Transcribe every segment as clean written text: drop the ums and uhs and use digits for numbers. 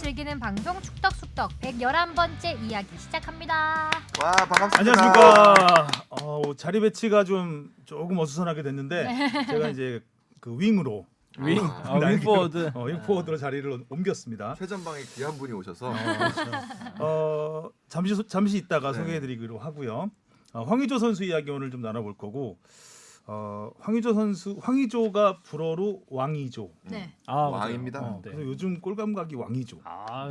즐기는 방송 축덕숙덕 111번째 이야기 시작합니다. 와 반갑습니다. 안녕하십니까. 자리 배치가 조금 어수선하게 됐는데 제가 이제 그 윙으로 윙포워드. 윙포워드로 자리를 옮겼습니다. 최전방에 귀한 분이 오셔서 잠시 있다가 네. 소개해드리기로 하고요. 황의조 선수 이야기 오늘 좀 나눠볼 거고 황의조가 불어로 왕이조. 네. 왕입니다. 네. 그래서 요즘 꼴감각이 왕이조.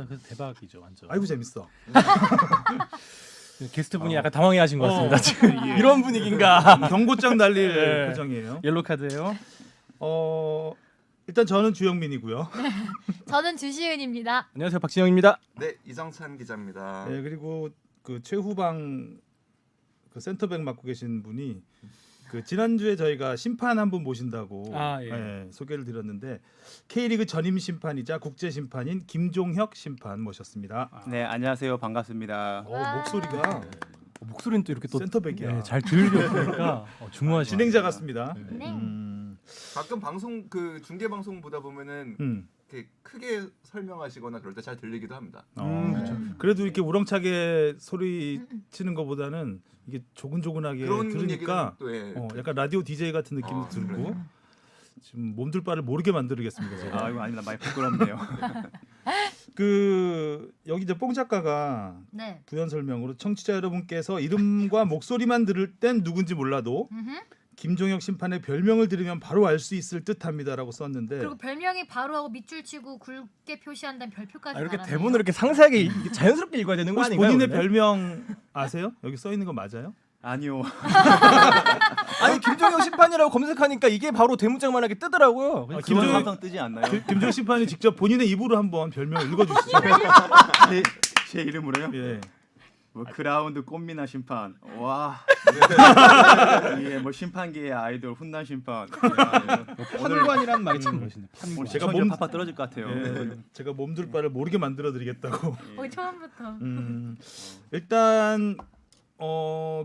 그 대박이죠, 완전. 아이고 재밌어. 게스트 분이 약간 당황해하신 것 같습니다. 지금 이런 분위기인가? 경고장 날릴 네. 표정이에요. 옐로 카드예요. 일단 저는 주영민이고요. 저는 주시은입니다. 안녕하세요, 박진영입니다. 네 이정찬 기자입니다. 네, 그리고 그 최후방 그 센터백 맡고 계신 분이 그 지난주에 저희가 심판 한 분 모신다고 소개를 드렸는데 K리그 전임 심판이자 국제 심판인 김종혁 심판 모셨습니다. 네, 안녕하세요. 반갑습니다. 목소리가 목소리는 또 이렇게 또 센터백이야. 잘 들려보니까 중요하시. 진행자 같습니다. 네. 가끔 방송 그 중계 방송 보다 보면은 이렇게 크게 설명하시거나 그럴 때 잘 들리기도 합니다. 그렇죠. 그래도 이렇게 우렁차게 소리 치는 것보다는 이게 조근조근하게 그런 들으니까 얘기는 또 약간 라디오 DJ 같은 느낌도 들고 지금 몸둘 바를 모르게 만들겠습니다. 제가. 이거 아닙니다. 많이 부끄럽네요. 그 여기 이제 뽕 작가가 네. 부연 설명으로 청취자 여러분께서 이름과 목소리만 들을 땐 누군지 몰라도 김종혁 심판의 별명을 들으면 바로 알 수 있을 듯합니다라고 썼는데 그리고 별명이 바로 하고 밑줄 치고 굵게 표시한다는 별표까지 이렇게 달았네요. 대본을 이렇게 상세하게 자연스럽게 읽어야 되는 거 혹시 아닌가요? 본인의 원래? 별명 아세요? 여기 써 있는 거 맞아요? 아니요. 아니 김종혁 심판이라고 검색하니까 이게 바로 대문짝만하게 뜨더라고요. 그래서 김종혁- 기본 항상 뜨지 않나요? 김종혁 심판이 직접 본인의 입으로 한번 별명을 읽어주시죠. 제 이름으로요? 예. 뭐 그라운드 꽃미나 심판. 와. 예, 뭐 심판계의 아이돌 훈남 심판. 판관이란 말이 참 멋있네. 오늘 제가 제가 몸- 팍팍 떨어질 것 같아요. 예. 제가 몸둘 바를 모르게 만들어 드리겠다고. 처음부터. 일단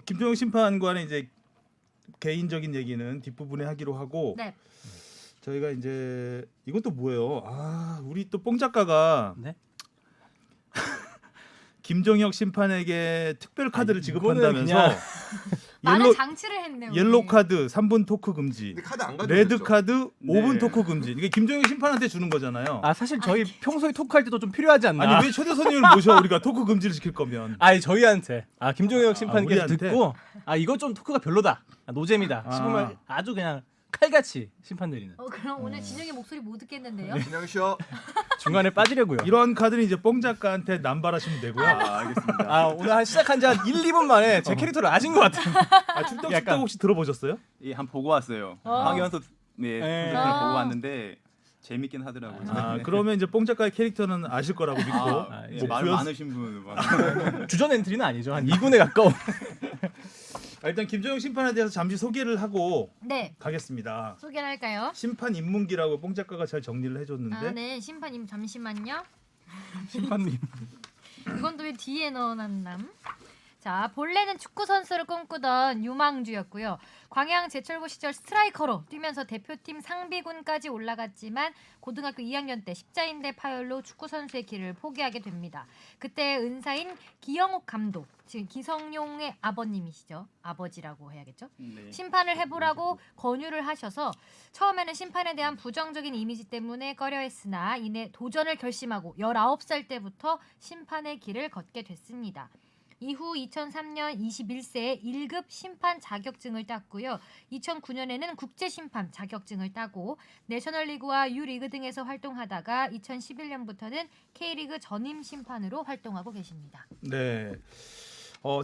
김종혁 심판과는 이제 개인적인 얘기는 뒷부분에 하기로 하고 네. 저희가 이제 이것도 뭐예요? 우리 또 뽕 작가가 네? 김종혁 심판에게 특별 카드를 지급한다면서 그냥- 많은 장치를 했네요. 옐로 카드 3분 토크 금지, 근데 카드 안 가져오셨죠? 레드 카드 5분 네. 토크 금지. 이게 김종혁 심판한테 주는 거잖아요. 사실 저희 평소에 토크할 때도 좀 필요하지 않나? 아니 왜 초대 손님을 모셔 우리가 토크 금지를 시킬 거면. 아니 저희한테 김종혁 심판께서 우리한테? 듣고 이거 좀 토크가 별로다, 노잼이다 싶으면 아주 그냥 칼같이 심판 내리는. 그럼 오늘 진영이 목소리 못 듣겠는데요? 진영 쉬어. 중간에 빠지려고요. 이런 카드는 이제 뽕 작가한테 남발하시면 되고요. 알겠습니다. 오늘 시작한 지 한 1, 2분 만에 제 캐릭터를 아신 것 같아요. 출동 약간- 혹시 들어보셨어요? 예, 한 보고 왔어요. 황현섭 선생님 보고 왔는데 재밌긴 하더라고요. 그러면 이제 뽕 작가의 캐릭터는 아실 거라고 믿고 예, 말 부연- 많으신 분. 막. 주전 엔트리는 아니죠. 한 2군에 가까운. 일단 김종혁 심판에 대해서 잠시 소개를 하고 네. 가겠습니다. 소개를 할까요? 심판 입문기라고 뽕 작가가 잘 정리를 해줬는데 네. 심판님 잠시만요. 심판님. 이건 또 왜 뒤에 넣어놨남? 자, 본래는 축구 선수를 꿈꾸던 유망주였고요. 광양 제철고 시절 스트라이커로 뛰면서 대표팀 상비군까지 올라갔지만 고등학교 2학년 때 십자인대 파열로 축구 선수의 길을 포기하게 됩니다. 그때 은사인 기영욱 감독, 지금 기성용의 아버님이시죠. 아버지라고 해야겠죠. 네. 심판을 해보라고 권유를 하셔서 처음에는 심판에 대한 부정적인 이미지 때문에 꺼려했으나 이내 도전을 결심하고 19살 때부터 심판의 길을 걷게 됐습니다. 이후 2003년 21세에 1급 심판 자격증을 땄고요. 2009년에는 국제심판 자격증을 따고 내셔널리그와 U리그 등에서 활동하다가 2011년부터는 K리그 전임 심판으로 활동하고 계십니다. 네.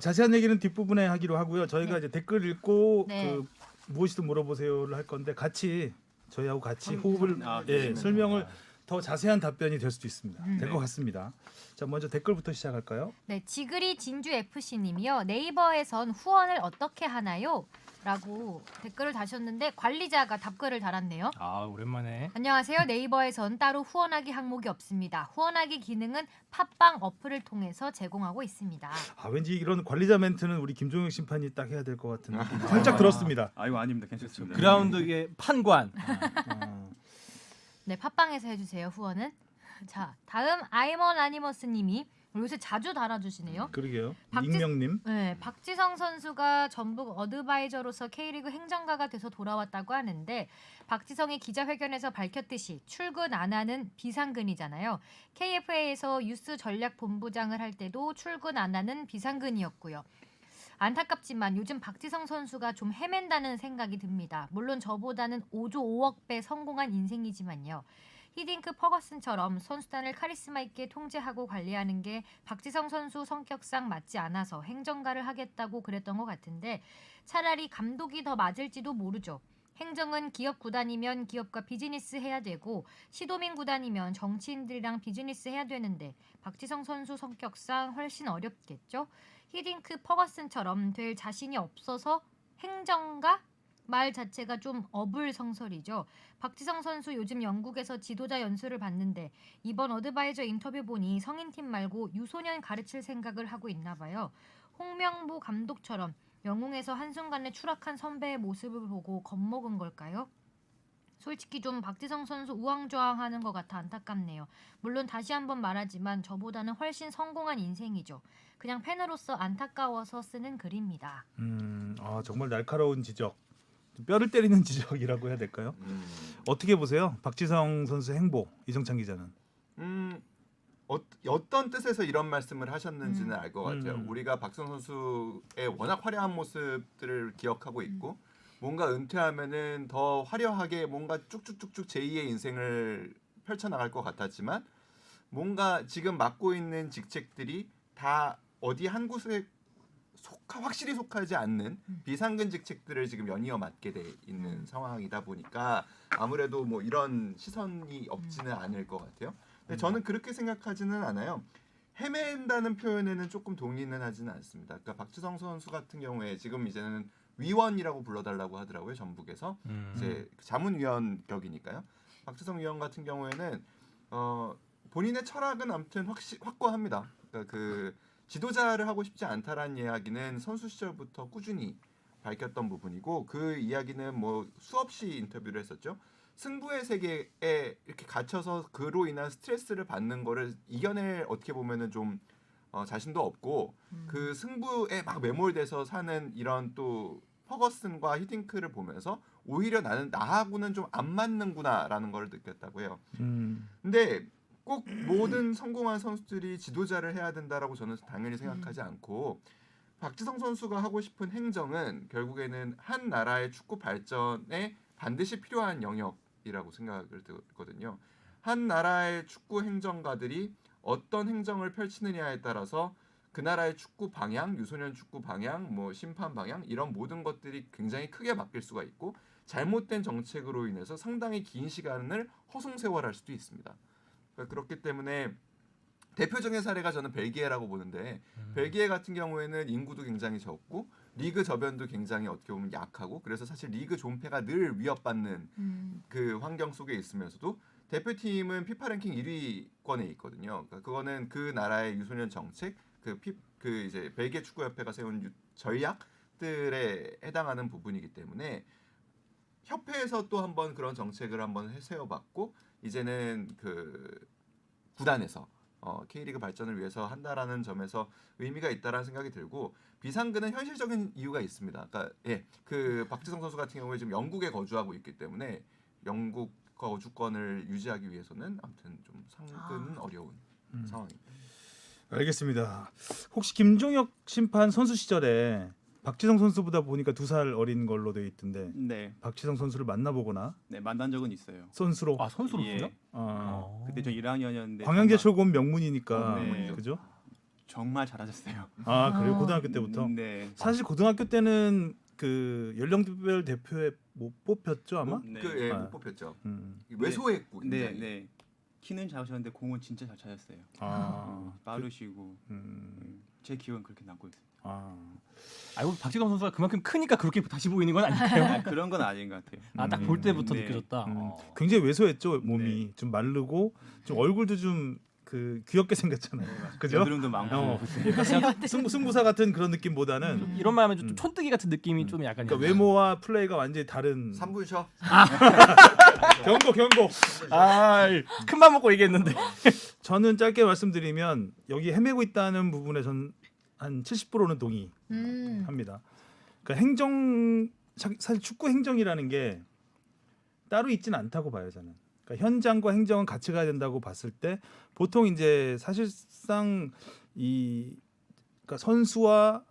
자세한 얘기는 뒷부분에 하기로 하고요. 저희가 네. 이제 댓글 읽고 네. 그 무엇이든 물어보세요를 할 건데 같이 저희하고 같이 호흡을 네. 설명을 더 자세한 답변이 될 수도 있습니다. 될 네. 것 같습니다. 자, 먼저 댓글부터 시작할까요? 네, 지그리 진주 FC님이요. 네이버에선 후원을 어떻게 하나요? 라고 댓글을 다셨는데 관리자가 답글을 달았네요. 오랜만에. 안녕하세요. 네이버에선 따로 후원하기 항목이 없습니다. 후원하기 기능은 팟빵 어플을 통해서 제공하고 있습니다. 왠지 이런 관리자 멘트는 우리 김종혁 심판이 딱 해야 될 것 같은 느낌 살짝 들었습니다. 이거 아닙니다. 괜찮습니다. 그라운드의 판관. 어, 네, 팟빵에서 해주세요. 후원은. 자, 다음 아이먼 아니머스님이 요새 자주 달아주시네요. 그러게요. 박지- 익명님. 네, 박지성 선수가 전북 어드바이저로서 K리그 행정가가 돼서 돌아왔다고 하는데 박지성이 기자회견에서 밝혔듯이 출근 안 하는 비상근이잖아요. KFA에서 유스 전략 본부장을 할 때도 출근 안 하는 비상근이었고요. 안타깝지만 요즘 박지성 선수가 좀 헤맨다는 생각이 듭니다. 물론 저보다는 5조 5억 배 성공한 인생이지만요. 히딩크 퍼거슨처럼 선수단을 카리스마 있게 통제하고 관리하는 게 박지성 선수 성격상 맞지 않아서 행정가를 하겠다고 그랬던 것 같은데 차라리 감독이 더 맞을지도 모르죠. 행정은 기업 구단이면 기업과 비즈니스 해야 되고 시도민 구단이면 정치인들이랑 비즈니스 해야 되는데 박지성 선수 성격상 훨씬 어렵겠죠. 히딩크 퍼거슨처럼 될 자신이 없어서 행정가? 말 자체가 좀 어불성설이죠. 박지성 선수 요즘 영국에서 지도자 연수를 받는데 이번 어드바이저 인터뷰 보니 성인팀 말고 유소년 가르칠 생각을 하고 있나 봐요. 홍명보 감독처럼 영웅에서 한순간에 추락한 선배의 모습을 보고 겁먹은 걸까요? 솔직히 좀 박지성 선수 우왕좌왕하는 것 같아 안타깝네요. 물론 다시 한번 말하지만 저보다는 훨씬 성공한 인생이죠. 그냥 팬으로서 안타까워서 쓰는 글입니다. 정말 날카로운 지적. 좀 뼈를 때리는 지적이라고 해야 될까요? 어떻게 보세요? 박지성 선수 행보 이정찬 기자는. 어떤 뜻에서 이런 말씀을 하셨는지는 알 것 같아요. 우리가 박지성 선수의 워낙 화려한 모습들을 기억하고 있고 뭔가 은퇴하면은 더 화려하게 뭔가 쭉쭉쭉쭉 제2의 인생을 펼쳐나갈 것 같았지만 뭔가 지금 맡고 있는 직책들이 다 어디 한 곳에 확실히 속하지 않는 비상근 직책들을 지금 연이어 맡게 돼 있는 상황이다 보니까 아무래도 뭐 이런 시선이 없지는 않을 것 같아요. 근데 저는 그렇게 생각하지는 않아요. 헤맨다는 표현에는 조금 동의는 하지는 않습니다. 그러니까 박지성 선수 같은 경우에 지금 이제는 위원이라고 불러달라고 하더라고요. 전북에서 이제 자문위원 격이니까요. 박지성 위원 같은 경우에는 본인의 철학은 아무튼 확고합니다. 그러니까 그 지도자를 하고 싶지 않다라는 이야기는 선수 시절부터 꾸준히 밝혔던 부분이고 그 이야기는 뭐 수없이 인터뷰를 했었죠. 승부의 세계에 이렇게 갇혀서 그로 인한 스트레스를 받는 거를 이겨낼 어떻게 보면은 좀 자신도 없고 그 승부에 막 매몰돼서 사는 이런 또 퍼거슨과 히딩크를 보면서 오히려 나는 나하고는 좀 안 맞는구나라는 걸 느꼈다고 해요. 근데 꼭 모든 성공한 선수들이 지도자를 해야 된다라고 저는 당연히 생각하지 않고 박지성 선수가 하고 싶은 행정은 결국에는 한 나라의 축구 발전에 반드시 필요한 영역이라고 생각을 들거든요. 한 나라의 축구 행정가들이 어떤 행정을 펼치느냐에 따라서 그 나라의 축구 방향, 유소년 축구 방향, 뭐 심판 방향 이런 모든 것들이 굉장히 크게 바뀔 수가 있고 잘못된 정책으로 인해서 상당히 긴 시간을 허송세월할 수도 있습니다. 그렇기 때문에 대표적인 사례가 저는 벨기에라고 보는데 벨기에 같은 경우에는 인구도 굉장히 적고 리그 저변도 굉장히 어떻게 보면 약하고 그래서 사실 리그 존폐가 늘 위협받는 그 환경 속에 있으면서도 대표팀은 피파 랭킹 1위권에 있거든요. 그러니까 그거는 그 나라의 유소년 정책, 그 이제 벨기에 축구협회가 세운 전략들에 해당하는 부분이기 때문에 협회에서 또 한번 그런 정책을 한번 세워봤고 이제는 그 구단에서 K리그 발전을 위해서 한다라는 점에서 의미가 있다라는 생각이 들고 비상근은 현실적인 이유가 있습니다. 그러니까 그 박지성 선수 같은 경우에 지금 영국에 거주하고 있기 때문에 영국 거주권을 유지하기 위해서는 아무튼 좀 상근은 어려운 상황입니다. 알겠습니다. 혹시 김종혁 심판 선수 시절에 박지성 선수보다 보니까 2살 어린 걸로 돼 있던데 네, 박지성 선수를 만나보거나 네 만난 적은 있어요. 선수로 선수로서요? 예. 그때 저 1학년이었는데 광양제철고는 명문이니까 네. 그죠? 정말 잘하셨어요. 그래요 고등학교 때부터. 네. 사실 고등학교 때는 그 연령별 대표에 못 뽑혔죠 아마. 네. 못 뽑혔죠. 음. 외소했고 네, 굉장히. 네. 키는 작으셨는데 공은 진짜 잘 차셨어요. 빠르시고 제 기억은 그렇게 남고 있어요. 알고 박지성 선수가 그만큼 크니까 그렇게 다시 보이는 건 아닐까요? 그런 건 아닌 것 같아요. 딱 볼 때부터 네. 느껴졌다. 굉장히 왜소했죠 몸이 좀 마르고 좀 얼굴도 좀 그 귀엽게 생겼잖아요. 그죠? 여드름도 많고. 그러니까 승부사 같은 그런 느낌보다는 이런 말 하면 좀 촌뜨기 같은 느낌이 좀 약간 그러니까 외모와 플레이가 완전히 다른. 3분 쉬어. 경고. 큰맘 먹고 얘기했는데. 저는 짧게 말씀드리면 여기 헤매고 있다는 부분에 전 한 70%는 동의합니다. 그러니까 사실 축구 행정이라는 게 따로 있지는 않다고 봐요, 저는. 그러니까 현장과 행정은 같이 가야 된다고 봤을 때 보통 이제 사실상 그러니까 선수와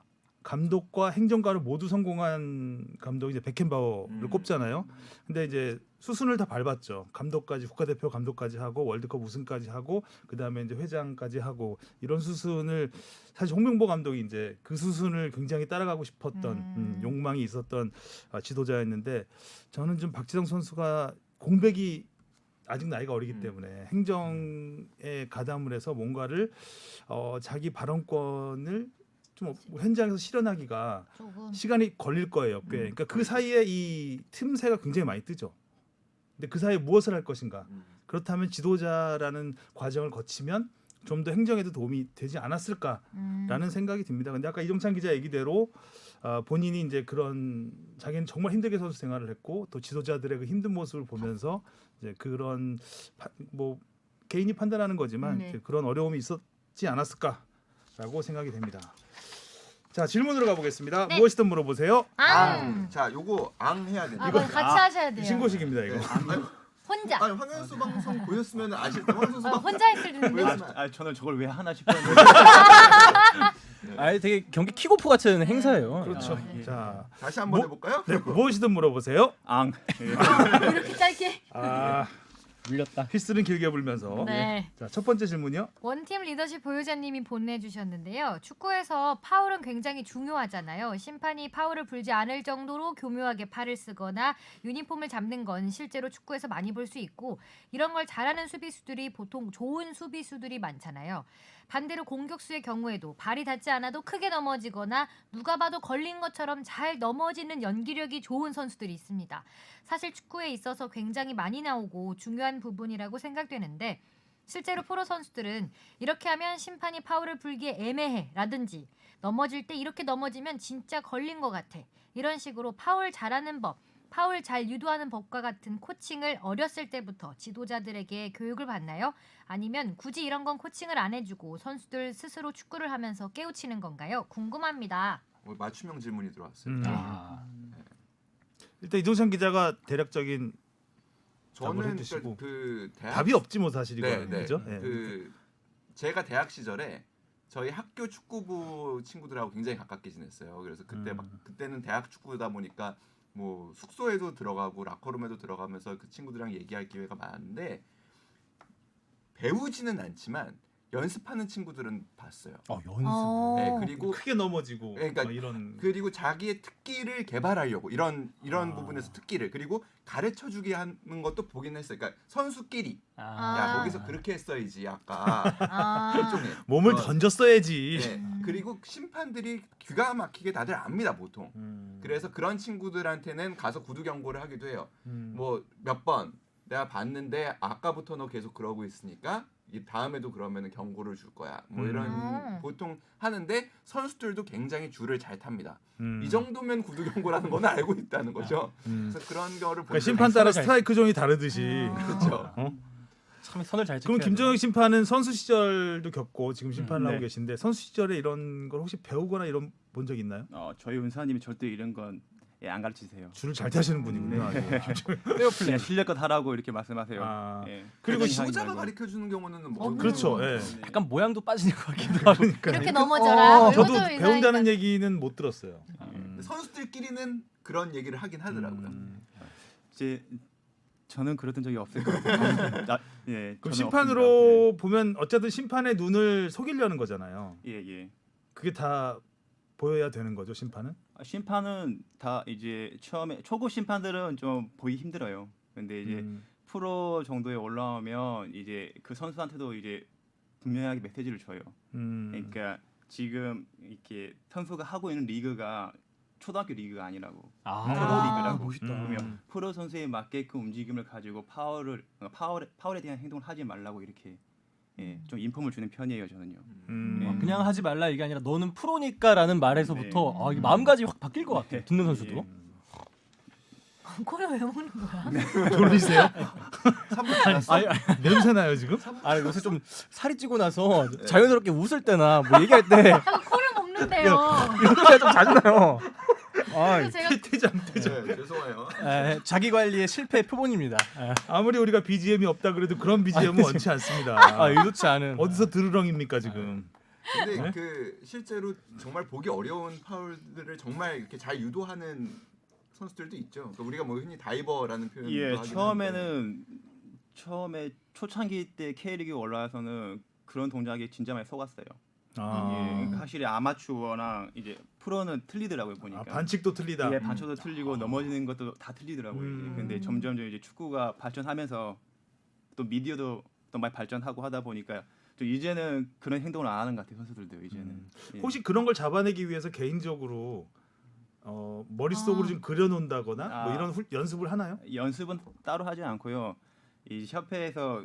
감독과 행정가를 모두 성공한 감독이 이제 베켄바워를 꼽잖아요. 근데 이제 수순을 다 밟았죠. 감독까지, 국가대표 감독까지 하고 월드컵 우승까지 하고 그다음에 이제 회장까지 하고 이런 수순을 사실 홍명보 감독이 이제 그 수순을 굉장히 따라가고 싶었던 욕망이 있었던 지도자였는데 저는 좀 박지성 선수가 공백이 아직 나이가 어리기 때문에 행정에 가담을 해서 뭔가를 자기 발언권을 좀 현장에서 실현하기가 조금. 시간이 걸릴 거예요. 꽤. 그러니까 그 사이에 이 틈새가 굉장히 많이 뜨죠. 근데 그 사이에 무엇을 할 것인가? 그렇다면 지도자라는 과정을 거치면 좀 더 행정에도 도움이 되지 않았을까라는 생각이 듭니다. 근데 아까 이종찬 기자 얘기대로 본인이 이제 그런 자기는 정말 힘들게 선수 생활을 했고 또 지도자들의 그 힘든 모습을 보면서 이제 그런 뭐 개인이 판단하는 거지만 네. 그런 어려움이 있었지 않았을까라고 생각이 됩니다. 자 질문으로 가보겠습니다. 네. 무엇이든 물어보세요. 자, 요거 앙 해야 돼. 그건 같이 하셔야 돼요. 신고식입니다 이거. 혼자. 아니 황현수 방송 보였으면 아실 때 황현수 방송 혼자 했을 텐데. 저는 저걸 왜 하나 싶었는데. 아니 되게 경기 킥오프 같은 행사예요. 그렇죠. 네. 자 다시 한번 뭐- 해볼까요? 네, 무엇이든 물어보세요. 앙. 이렇게 짧게. 물렸다. 휘스는 길게 불면서. 네. 자 첫 번째 질문이요. 원팀 리더십 보유자님이 보내주셨는데요. 축구에서 파울은 굉장히 중요하잖아요. 심판이 파울을 불지 않을 정도로 교묘하게 팔을 쓰거나 유니폼을 잡는 건 실제로 축구에서 많이 볼 수 있고 이런 걸 잘하는 수비수들이 보통 좋은 수비수들이 많잖아요. 반대로 공격수의 경우에도 발이 닿지 않아도 크게 넘어지거나 누가 봐도 걸린 것처럼 잘 넘어지는 연기력이 좋은 선수들이 있습니다. 사실 축구에 있어서 굉장히 많이 나오고 중요한 부분이라고 생각되는데 실제로 프로 선수들은 이렇게 하면 심판이 파울을 불기에 애매해 라든지 넘어질 때 이렇게 넘어지면 진짜 걸린 것 같아 이런 식으로 파울 잘하는 법, 파울 잘 유도하는 법과 같은 코칭을 어렸을 때부터 지도자들에게 교육을 받나요? 아니면 굳이 이런 건 코칭을 안 해주고 선수들 스스로 축구를 하면서 깨우치는 건가요? 궁금합니다. 맞춤형 질문이 들어왔어요. 일단 이종찬 기자가 대략적인 저는 답을 해주시고. 그 대학 답이 없지 뭐 사실 네, 이거는 네. 그죠? 네. 그 제가 대학 시절에 저희 학교 축구부 친구들하고 굉장히 가깝게 지냈어요. 그래서 그때 막 그때는 대학 축구다 보니까 뭐 숙소에도 들어가고 라커룸에도 들어가면서 그 친구들이랑 얘기할 기회가 많은데 배우지는 않지만 연습하는 친구들은 봤어요. 연습. 네, 그리고 크게 넘어지고 그러니까 뭐 이런 그리고 자기의 특기를 개발하려고 이런 부분에서 특기를 그리고 가르쳐 주게 하는 것도 보긴 했어요. 그러니까 선수끼리 야 거기서 그렇게 했어야지 아까 일종의 몸을 던졌어야지. 네. 그리고 심판들이 귀가 막히게 다들 압니다 보통. 그래서 그런 친구들한테는 가서 구두 경고를 하기도 해요. 뭐 몇 번 내가 봤는데 아까부터 너 계속 그러고 있으니까 이 다음에도 그러면 경고를 줄 거야. 뭐 이런 보통 하는데 선수들도 굉장히 줄을 잘 탑니다. 이 정도면 구두 경고라는 건 알고 있다는 거죠. 그래서 그런 거를 그러니까 심판 따라 스트라이크 존이 다르듯이. 그렇죠. 참 선을 잘 지켜야 그럼 돼요. 김정혁 심판은 선수 시절도 겪고 지금 심판을 하고 네. 계신데 선수 시절에 이런 걸 혹시 배우거나 이런 본 적 있나요? 저희 은사님이 절대 이런 건 안 가르치세요. 줄을 잘 타시는 분이구나. 그냥 실력껏 하라고 이렇게 말씀하세요. 아. 예. 그리고 그냥 지도자가 하지 말고. 가르쳐 주는 경우는 뭐 그렇죠. 예. 약간 모양도 빠지는 것 같기도 하고. 이렇게 넘어져라. 저도 이것도 배운다는 얘기는 못 들었어요. 선수들끼리는 그런 얘기를 하긴 하더라고요. 이제 저는 그랬던 적이 없을 거예요. 예. 그럼 저는 심판으로 보면 어쨌든 심판의 눈을 속이려는 거잖아요. 없습니다. 예. 그게 다 보여야 되는 거죠, 심판은? 심판은 다 이제 처음에 초급 심판들은 좀 보기 힘들어요. 근데 이제 프로 정도에 올라오면 이제 그 선수한테도 이제 분명하게 메시지를 줘요. 그러니까 지금 이렇게 선수가 하고 있는 리그가 초등학교 리그가 아니라고 프로 리그라고. 멋있다. 그러면 프로 선수에 맞게 그 움직임을 가지고 파울에 대한 행동을 하지 말라고 이렇게 예, 좀 인품을 주는 편이에요 저는요. 그냥 하지 말라 이게 아니라 너는 프로니까라는 말에서부터 이게 마음가짐이 확 바뀔 것 같아요. 듣는 선수도. 코를 왜 먹는 거야? 졸리세요? 3분 지났어. 아니, 냄새 나요 지금? 요새 좀 살이 찌고 나서 자연스럽게 웃을 때나 뭐 얘기할 때 자꾸 코를 먹는데요. 이렇게 좀 자주 나요. 그래서 제가 퇴장. 네, 죄송해요. 자기 관리의 실패의 표본입니다. 아무리 우리가 BGM이 없다 그래도 그런 BGM은 원치 않습니다. 의도치 않은. 어디서 들으렁입니까 지금? 근데 네? 그 실제로 정말 보기 어려운 파울들을 정말 이렇게 잘 유도하는 선수들도 있죠. 그러니까 우리가 뭐 흔히 다이버라는 표현도 예, 하긴 처음에 초창기 때 K리그 올라와서는 그런 동작에 진짜 많이 속았어요. 예, 그러니까 확실히 아마추어랑 이제 프로는 틀리더라고요 보니까. 반칙도 틀리다. 예, 반초도 틀리고 넘어지는 것도 다 틀리더라고요. 근데 점점 이제 축구가 발전하면서 또 미디어도 또 많이 발전하고 하다 보니까 좀 이제는 그런 행동을 안 하는 것 같아요 선수들도 이제는. 예. 혹시 그런 걸 잡아내기 위해서 개인적으로 머릿속으로 좀 그려놓는다거나 뭐 이런 연습을 하나요? 연습은 따로 하지 않고요. 이 협회에서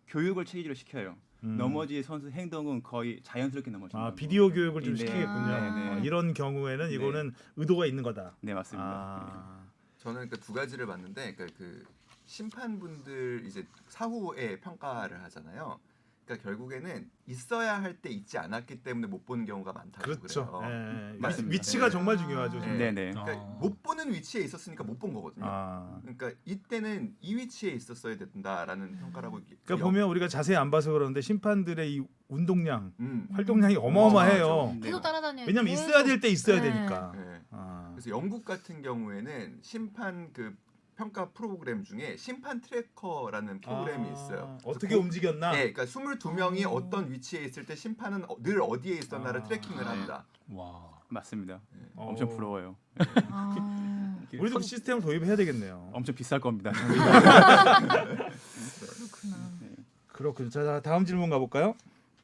교육을 체계적으로 시켜요. 넘어지 선수 행동은 거의 자연스럽게 넘어진다. 비디오 교육을 좀 네. 시키겠군요. 네. 이런 경우에는 이거는 의도가 있는 거다. 네 맞습니다. 저는 그 두 가지를 봤는데 그 심판분들 이제 사후에 평가를 하잖아요. 그러니까 결국에는 있어야 할 때 있지 않았기 때문에 못 보는 경우가 많다고 그렇죠. 그래요. 예. 맞습니다. 위치가 네. 정말 중요하죠. 지금. 네네. 그러니까 못 보는 위치에 있었으니까 못 본 거거든요. 그러니까 이때는 이 위치에 있었어야 된다라는 평가를 하고 있기 그러니까 보면 우리가 자세히 안 봐서 그러는데 심판들의 이 운동량, 활동량이 맞아. 어마어마해요. 계속 따라다녀요. 왜냐면 계속. 있어야 될 때 있어야 네. 되니까. 네. 아. 그래서 영국 같은 경우에는 심판 그 평가 프로그램 중에 심판 트래커라는 프로그램이 있어요. 어떻게 움직였나? 네, 그러니까 22명이 어떤 위치에 있을 때 심판은 늘 어디에 있었나를 트래킹을 한다. 와. 맞습니다. 엄청 부러워요. 아, 우리도 그 시스템을 도입해야 되겠네요. 엄청 비쌀 겁니다. 그렇구나. 그렇군요. 자, 다음 질문 가볼까요?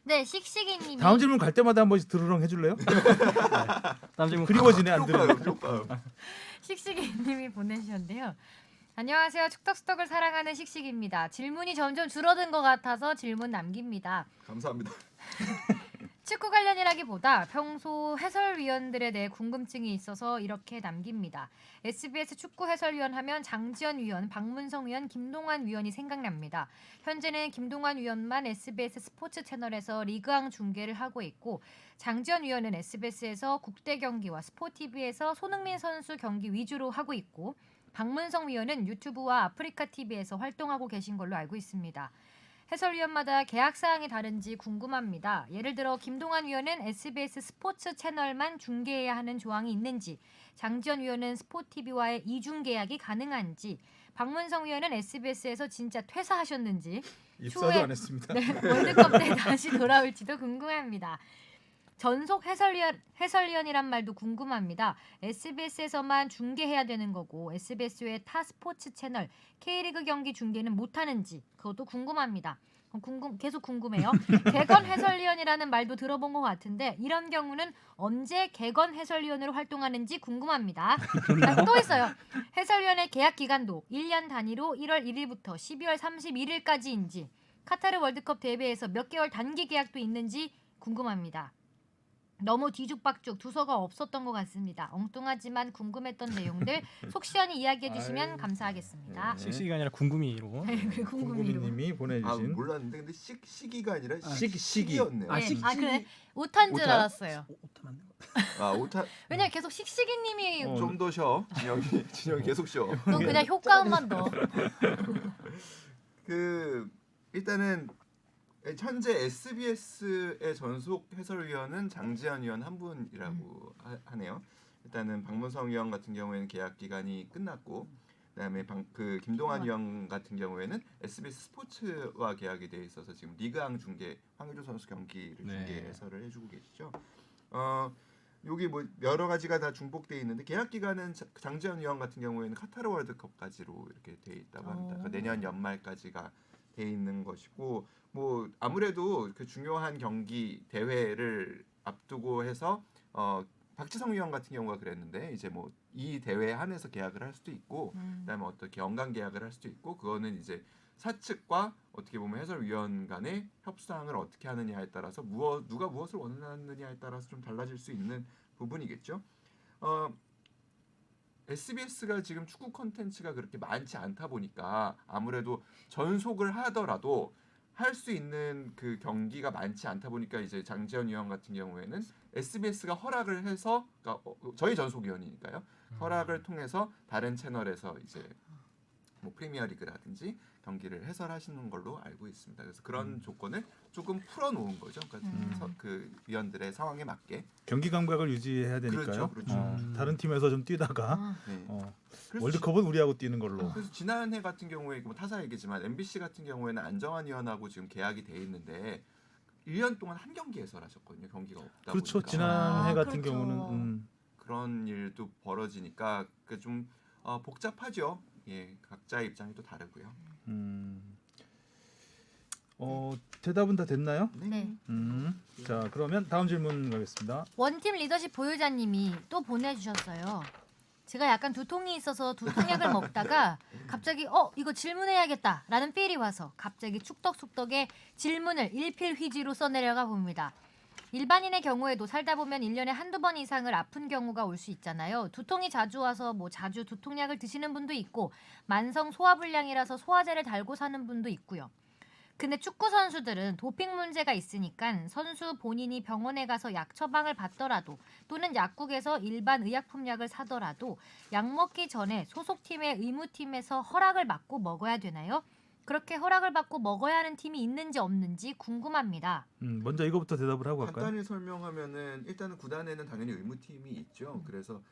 네, 씩씩이님이 다음 질문 갈 때마다 한 번씩 드르렁 해줄래요? 다음 질문 그리워지네 안 들으면. 씩씩이님이 보내주셨는데요. 안녕하세요. 축덕수덕을 사랑하는 씩씩입니다. 질문이 점점 줄어든 것 같아서 질문 남깁니다. 감사합니다. 축구 관련이라기보다 평소 해설위원들에 대해 궁금증이 있어서 이렇게 남깁니다. SBS 축구 해설위원 하면 장지현 위원, 박문성 위원, 김동완 위원이 생각납니다. 현재는 김동완 위원만 SBS 스포츠 채널에서 리그왕 중계를 하고 있고 장지현 위원은 SBS에서 국대 경기와 스포티비에서 손흥민 선수 경기 위주로 하고 있고 박문성 위원은 유튜브와 아프리카 TV에서 활동하고 계신 걸로 알고 있습니다. 해설위원마다 계약 사항이 다른지 궁금합니다. 예를 들어 김동완 위원은 SBS 스포츠 채널만 중계해야 하는 조항이 있는지, 장지현 위원은 스포티비와의 이중 계약이 가능한지, 박문성 위원은 SBS에서 진짜 퇴사하셨는지, 입사도 추후에 안 했습니다. 네, 월드컵 때 다시 돌아올지도 궁금합니다. 전속 해설위원이란 말도 궁금합니다. SBS에서만 중계해야 되는 거고 SBS 외 타 스포츠 채널 K리그 경기 중계는 못하는지 그것도 궁금합니다. 계속 궁금해요. 개건 해설위원이라는 말도 들어본 것 같은데 이런 경우는 언제 개건 해설위원으로 활동하는지 궁금합니다. 자, 또 있어요. 해설위원의 계약 기간도 1년 단위로 1월 1일부터 12월 31일까지인지 카타르 월드컵 대회에서 몇 개월 단기 계약도 있는지 궁금합니다. 너무 뒤죽박죽 두서가 없었던 것 같습니다. 엉뚱하지만 궁금했던 내용들 속 시원히 이야기해 주시면 감사하겠습니다. 씩씩이가 아니라 궁금이로. 궁금이로. 궁금이님이 보내주신 몰랐는데 근데 시기가 아니라 시기. 시기였네요. 네. 그래 오탄 줄 오타? 알았어요. 오타 왜냐면 계속 씩씩이님이 좀 더 쉬어. 진영이 계속 쉬어. 너 그냥 효과음만 넣어. 그 일단은 현재 SBS의 전속 해설위원은 장지현 위원 한 분이라고 하네요. 일단은 박문성 위원 같은 경우에는 계약 기간이 끝났고, 그다음에 그 김동완 위원 같은 경우에는 SBS 스포츠와 계약이 돼 있어서 지금 리그왕 중계 황의조 선수 경기를 중계 해설을 해주고 계시죠. 여기 뭐 여러 가지가 다 중복돼 있는데 계약 기간은 장지현 위원 같은 경우에는 카타르 월드컵까지로 이렇게 돼 있다고 합니다. 그러니까 내년 연말까지가 돼 있는 것이고, 뭐 아무래도 그 중요한 경기 대회를 앞두고 해서 박지성 위원 같은 경우가 그랬는데 이제 뭐 이 대회에 한해서 계약을 할 수도 있고, 그다음에 어떻게 연간 계약을 할 수도 있고, 그거는 이제 사측과 어떻게 보면 해설위원 간의 협상을 어떻게 하느냐에 따라서 누가 무엇을 원하느냐에 따라서 좀 달라질 수 있는 부분이겠죠. SBS가 지금 축구 콘텐츠가 그렇게 많지 않다 보니까 아무래도 전속을 하더라도 할 수 있는 그 경기가 많지 않다 보니까 이제 장지현 위원 같은 경우에는 SBS가 허락을 해서 그러니까 저희 전속위원이니까요. 허락을 통해서 다른 채널에서 이제 뭐 프리미어리그라든지 경기를 해설하시는 걸로 알고 있습니다. 그래서 그런 조건을 조금 풀어놓은 거죠. 그러니까 그 위원들의 상황에 맞게 경기 감각을 유지해야 되니까요. 그렇죠. 다른 팀에서 좀 뛰다가 아, 네. 그래서 월드컵은 우리하고 뛰는 걸로. 그래서 지난해 같은 경우에 뭐 타사 얘기지만 MBC 같은 경우에는 안정환 위원하고 지금 계약이 돼 있는데 1년 동안 한 경기 해설하셨거든요. 경기가 없다 그렇죠. 보니까. 지난해 같은 그렇죠. 경우는 그런 일도 벌어지니까 그 좀 복잡하죠. 예, 각자의 입장이 또 다르고요. 대답은 다 됐나요? 네. 자, 그러면 다음 질문 가겠습니다. 원팀 리더십 보유자님이 또 보내주셨어요. 제가 약간 두통이 있어서 두통약을 먹다가 갑자기 이거 질문해야겠다라는 필이 와서 갑자기 축덕숙덕에 질문을 일필휘지로 써내려가 봅니다. 일반인의 경우에도 살다 보면 1년에 한두 번 이상을 아픈 경우가 올 수 있잖아요. 두통이 자주 와서 뭐 자주 두통약을 드시는 분도 있고 만성 소화불량이라서 소화제를 달고 사는 분도 있고요. 근데 축구 선수들은 도핑 문제가 있으니까 선수 본인이 병원에 가서 약 처방을 받더라도 또는 약국에서 일반 의약품약을 사더라도 약 먹기 전에 소속팀의 의무팀에서 허락을 받고 먹어야 되나요? 그렇게 허락을 받고 먹어야 하는 팀이 있는지 없는지 궁금합니다. 먼저 이거부터 대답을 하고 갈까요? 간단히 설명하면은 일단은 구단에는 당연히 의무팀이 있죠. 그래서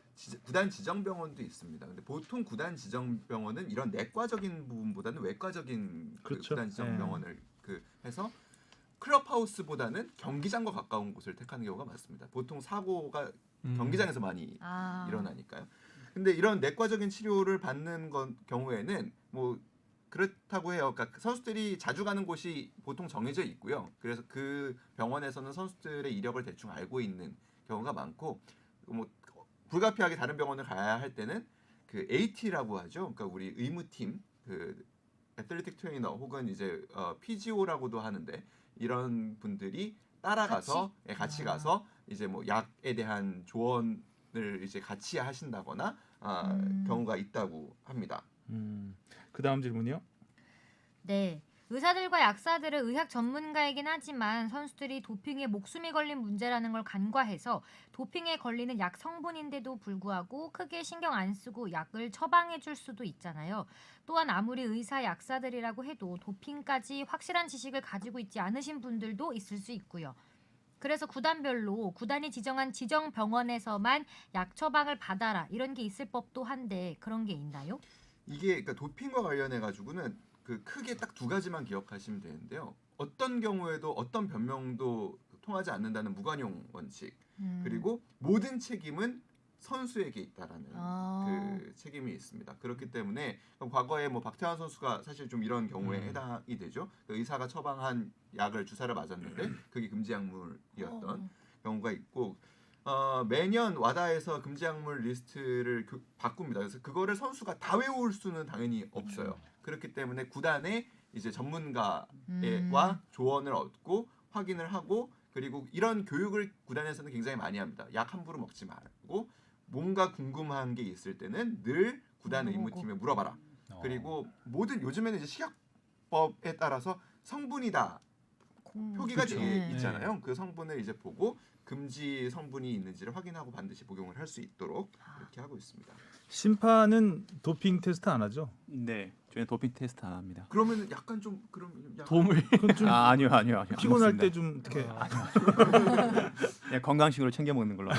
구단 지정병원도 있습니다. 근데 보통 구단 지정병원은 이런 내과적인 부분보다는 외과적인 그 그렇죠. 구단 지정병원을 해서 클럽하우스보다는 경기장과 가까운 곳을 택하는 경우가 많습니다. 보통 사고가 경기장에서 많이 일어나니까요. 근데 이런 내과적인 치료를 받는 경우에는 뭐 그렇다고 해요. 그러니까 선수들이 자주 가는 곳이 보통 정해져 있고요. 그래서 그 병원에서는 선수들의 이력을 대충 알고 있는 경우가 많고, 뭐 불가피하게 다른 병원을 가야 할 때는 그 AT라고 하죠. 그러니까 우리 의무팀 그 애틀레틱 트레이너 혹은 이제 PGO라고도 하는데 이런 분들이 따라가서 같이 가서 이제 뭐 약에 대한 조언을 이제 같이 하신다거나 경우가 있다고 합니다. 그 다음 질문이요. 네. 의사들과 약사들은 의학 전문가이긴 하지만 선수들이 도핑에 목숨이 걸린 문제라는 걸 간과해서 도핑에 걸리는 약 성분인데도 불구하고 크게 신경 안 쓰고 약을 처방해 줄 수도 있잖아요. 또한 아무리 의사 약사들이라고 해도 도핑까지 확실한 지식을 가지고 있지 않으신 분들도 있을 수 있고요. 그래서 구단별로 구단이 지정한 지정 병원에서만 약 처방을 받아라 이런 게 있을 법도 한데 그런 게 있나요? 이게 그러니까 도핑과 관련해 가지고는 그 크게 딱 두 가지만 기억하시면 되는데요. 어떤 경우에도 어떤 변명도 통하지 않는다는 무관용 원칙, 그리고 모든 책임은 선수에게 있다라는 그 책임이 있습니다. 그렇기 때문에 과거에 뭐 박태환 선수가 사실 좀 이런 경우에 해당이 되죠. 그 의사가 처방한 약을 주사를 맞았는데 그게 금지 약물이었던 경우가 있고, 매년 와다에서 금지 약물 리스트를 바꿉니다. 그래서 그거를 선수가 다 외울 수는 당연히 없어요. 그렇기 때문에 구단의 이제 전문가와 조언을 얻고 확인을 하고, 그리고 이런 교육을 구단에서는 굉장히 많이 합니다. 약 함부로 먹지 말고 뭔가 궁금한 게 있을 때는 늘 구단 의무팀에 물어봐라. 그리고 모든 요즘에는 이제 식약법에 따라서 성분이다 표기가 그쵸. 되어 있잖아요. 그 성분을 이제 보고 금지 성분이 있는지를 확인하고 반드시 복용을 할 수 있도록 이렇게 하고 있습니다. 심판은 도핑 테스트 안 하죠? 네, 저희는 도핑 테스트 안 합니다. 그러면은 약간 좀 도움을 그건 좀 아니요. 피곤할 안 때 좀 어떻게 그냥 건강식으로 챙겨 먹는 걸로.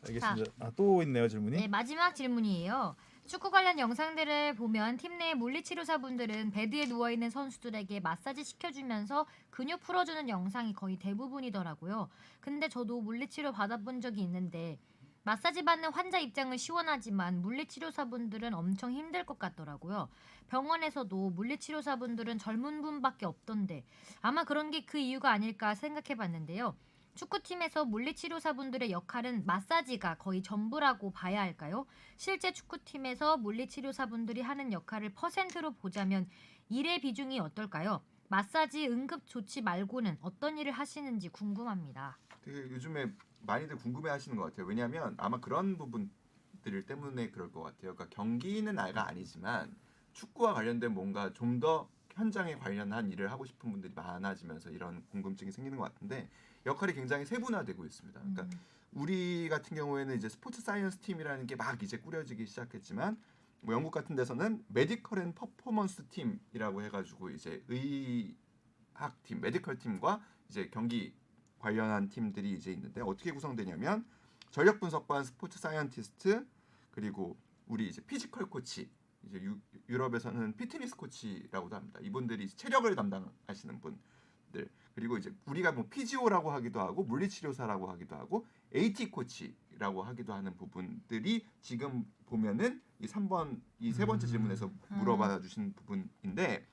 알겠습니다. 또 있네요 질문이. 네, 마지막 질문이에요. 축구 관련 영상들을 보면 팀 내 물리치료사분들은 베드에 누워있는 선수들에게 마사지 시켜주면서 근육 풀어주는 영상이 거의 대부분이더라고요. 근데 저도 물리치료 받아본 적이 있는데 마사지 받는 환자 입장은 시원하지만 물리치료사분들은 엄청 힘들 것 같더라고요. 병원에서도 물리치료사분들은 젊은 분밖에 없던데 아마 그런 게 그 이유가 아닐까 생각해봤는데요. 축구팀에서 물리치료사분들의 역할은 마사지가 거의 전부라고 봐야 할까요? 실제 축구팀에서 물리치료사분들이 하는 역할을 퍼센트로 보자면 일의 비중이 어떨까요? 마사지 응급조치 말고는 어떤 일을 하시는지 궁금합니다. 되게 요즘에 많이들 궁금해하시는 것 같아요. 왜냐하면 아마 그런 부분들 때문에 그럴 것 같아요. 그러니까 경기는 아니지만 축구와 관련된 뭔가 좀 더 현장에 관련한 일을 하고 싶은 분들이 많아지면서 이런 궁금증이 생기는 것 같은데 역할이 굉장히 세분화되고 있습니다. 그러니까 우리 같은 경우에는 이제 스포츠 사이언스 팀이라는 게 막 이제 꾸려지기 시작했지만 뭐 영국 같은 데서는 메디컬 앤 퍼포먼스 팀이라고 해가지고 이제 의학팀, 메디컬 팀과 이제 경기 관련한 팀들이 이제 있는데 어떻게 구성되냐면 전력 분석관, 스포츠 사이언티스트 그리고 우리 이제 피지컬 코치, 이제 유럽에서는 피트니스 코치라고도 합니다. 이분들이 이제 체력을 담당하시는 분들 그리고 이제 우리가 뭐 피지오라고 하기도 하고 물리치료사라고 하기도 하고 AT 코치라고 하기도 하는 부분들이 지금 보면은 이 3번 이 세 번째 질문에서 물어봐 주신 부분인데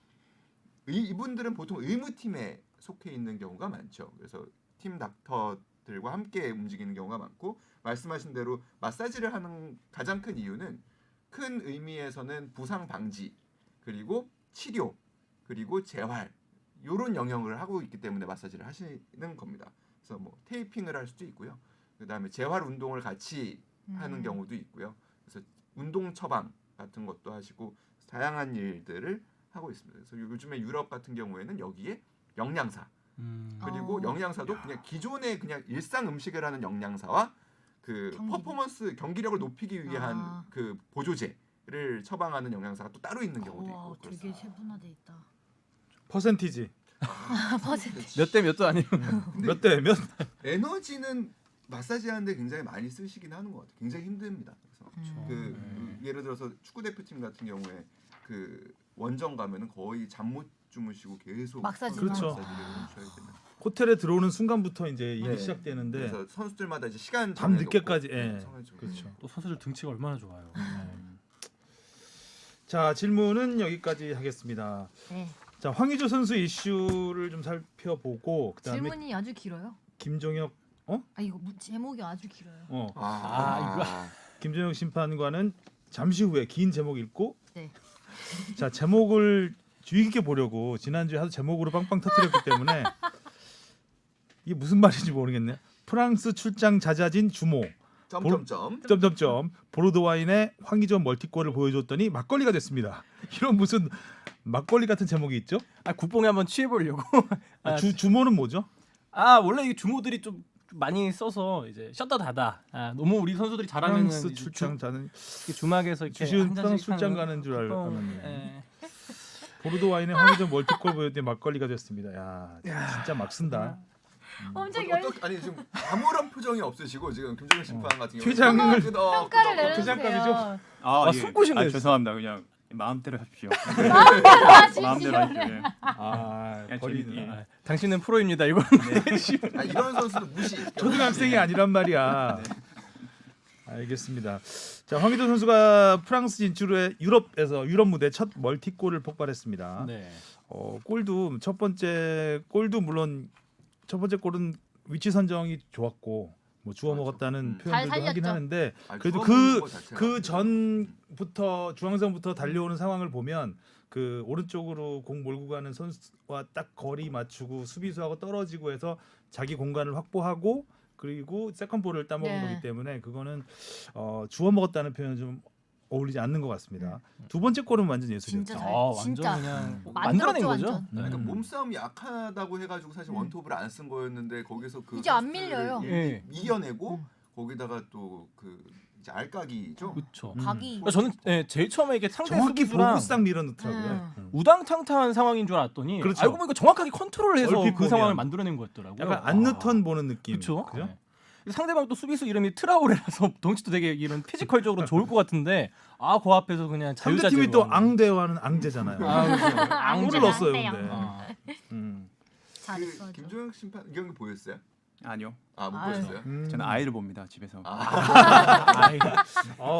이분들은 보통 의무팀에 속해 있는 경우가 많죠. 그래서 팀 닥터들과 함께 움직이는 경우가 많고 말씀하신 대로 마사지를 하는 가장 큰 이유는 큰 의미에서는 부상 방지 그리고 치료 그리고 재활 이런 영역을 하고 있기 때문에 마사지를 하시는 겁니다. 그래서 뭐 테이핑을 할 수도 있고요. 그다음에 재활 운동을 같이 하는 경우도 있고요. 그래서 운동 처방 같은 것도 하시고 다양한 일들을 하고 있습니다. 그래서 요즘에 유럽 같은 경우에는 여기에 영양사 그리고 영양사도 그냥 기존의 그냥 일상 음식을 하는 영양사와 그 퍼포먼스 경기력을 높이기 위한 그 보조제를 처방하는 영양사가 또 따로 있는 경우도 있고 와, 되게 세분화돼 있다. 퍼센티지 퍼센트. 몇 대 몇도 아니고 몇 대 몇? 에너지는 마사지 하는데 굉장히 많이 쓰시긴 하는 것 같아요. 굉장히 힘듭니다. 그래서 예를 들어서 축구 대표팀 같은 경우에 그 원정 가면은 거의 잠 못 주무시고 계속 마사지만. 그렇죠. 마사지를 해주셔야 되는. 호텔에 들어오는 순간부터 이제 일이 네. 시작되는데 그래서 선수들마다 이제 시간 밤 정해놓고 늦게까지, 예. 정해주고. 그렇죠. 또 선수들 등치가 얼마나 좋아요. 자 질문은 여기까지 하겠습니다. 네. 자 황의조 선수 이슈를 좀 살펴보고 그다음에 질문이 아주 길어요. 김종혁 아 이거 제목이 아주 길어요. 김종혁 심판관은 잠시 후에 긴 제목 읽고 네. 자 제목을 주의 깊게 보려고 지난주에 하도 제목으로 빵빵 터뜨렸기 때문에 이게 무슨 말인지 모르겠네요. 프랑스 출장 잦아진 주모 점점점 보르도와인의 황의조 멀티골을 보여줬더니 막걸리가 됐습니다. 이런 무슨 막걸리 같은 제목이 있죠? 국뽕에 한번 취해 보려고. 주모는 뭐죠? 원래 이 주모들이 좀 많이 써서 이제 셔터 닫아. 너무 우리 선수들이 잘하면 프랑스 출장 자는 주막에서 이렇게 주시은 한 프랑스 잔씩 출장 하는 가는 줄 국뽕. 알았네. 보르도와인의 황의조 멀티골 보여줬더니 막걸리가 됐습니다. 야 진짜 막 쓴다. 엄청 아니 지금 아무런 표정이 없으시고 지금 김종현 심판 같은 경우 퇴장을 평가를 내려주세요. 퇴장감이죠? 속보시네. 죄송합니다. 그냥 마음대로 하십시오. 마음대로 하시죠. 마음대로 하십시오. 예. 버리는. 당신은 프로입니다. 이거. 이런 선수도 무시. 초등학생이 아니란 말이야. 알겠습니다. 자 황의조 선수가 프랑스 진출에 유럽 무대 첫 멀티골을 폭발했습니다. 네. 골도 첫 번째 골은 위치 선정이 좋았고 뭐 주워 먹었다는 잘 표현들도 하긴 살렸죠. 하는데 아니, 그래도 주워 먹는 거 자체가 그 전부터 중앙선부터 달려오는 상황을 보면 그 오른쪽으로 공 몰고 가는 선수와 딱 거리 맞추고 수비수하고 떨어지고 해서 자기 공간을 확보하고 그리고 세컨볼을 따먹은 네. 거기 때문에 그거는 주워 먹었다는 표현은 좀 어울리지 않는 것 같습니다. 두 번째 골은 완전 예술이었죠. 진짜 완전 진짜. 그냥 만들었죠, 만들어낸 거죠. 완전. 그러니까 몸싸움이 약하다고 해가지고 사실 원톱을 안 쓴 거였는데 거기서 그 이제 안 선수들을 밀려요. 예. 이겨내고 거기다가 또 그 이제 알까기죠. 그렇죠. 각이 저는 제일 처음에 이게 상대 정확히 수비수랑 보고 싹 밀어넣더라고요. 우당탕탕한 상황인 줄 알았더니 그렇죠. 알고 보니까 정확하게 컨트롤해서 얼핏 그 보면. 상황을 만들어낸 거였더라고요. 약간 안느턴 보는 느낌. 그렇죠. 그죠? 상대방 또 수비수 이름이 트라오레라서 덩치도 되게 이런 피지컬적으로 좋을 것 같은데 그 앞에서 그냥 상대 팀이 또 앙대와는 앙제잖아요. 앙제. 골을 넣었어요, 앙대요. 근데. 잘했어. 김종현 심판 이 경기 보였어요? 아니요. 못 아유. 보셨어요? 저는 아이를 봅니다 집에서.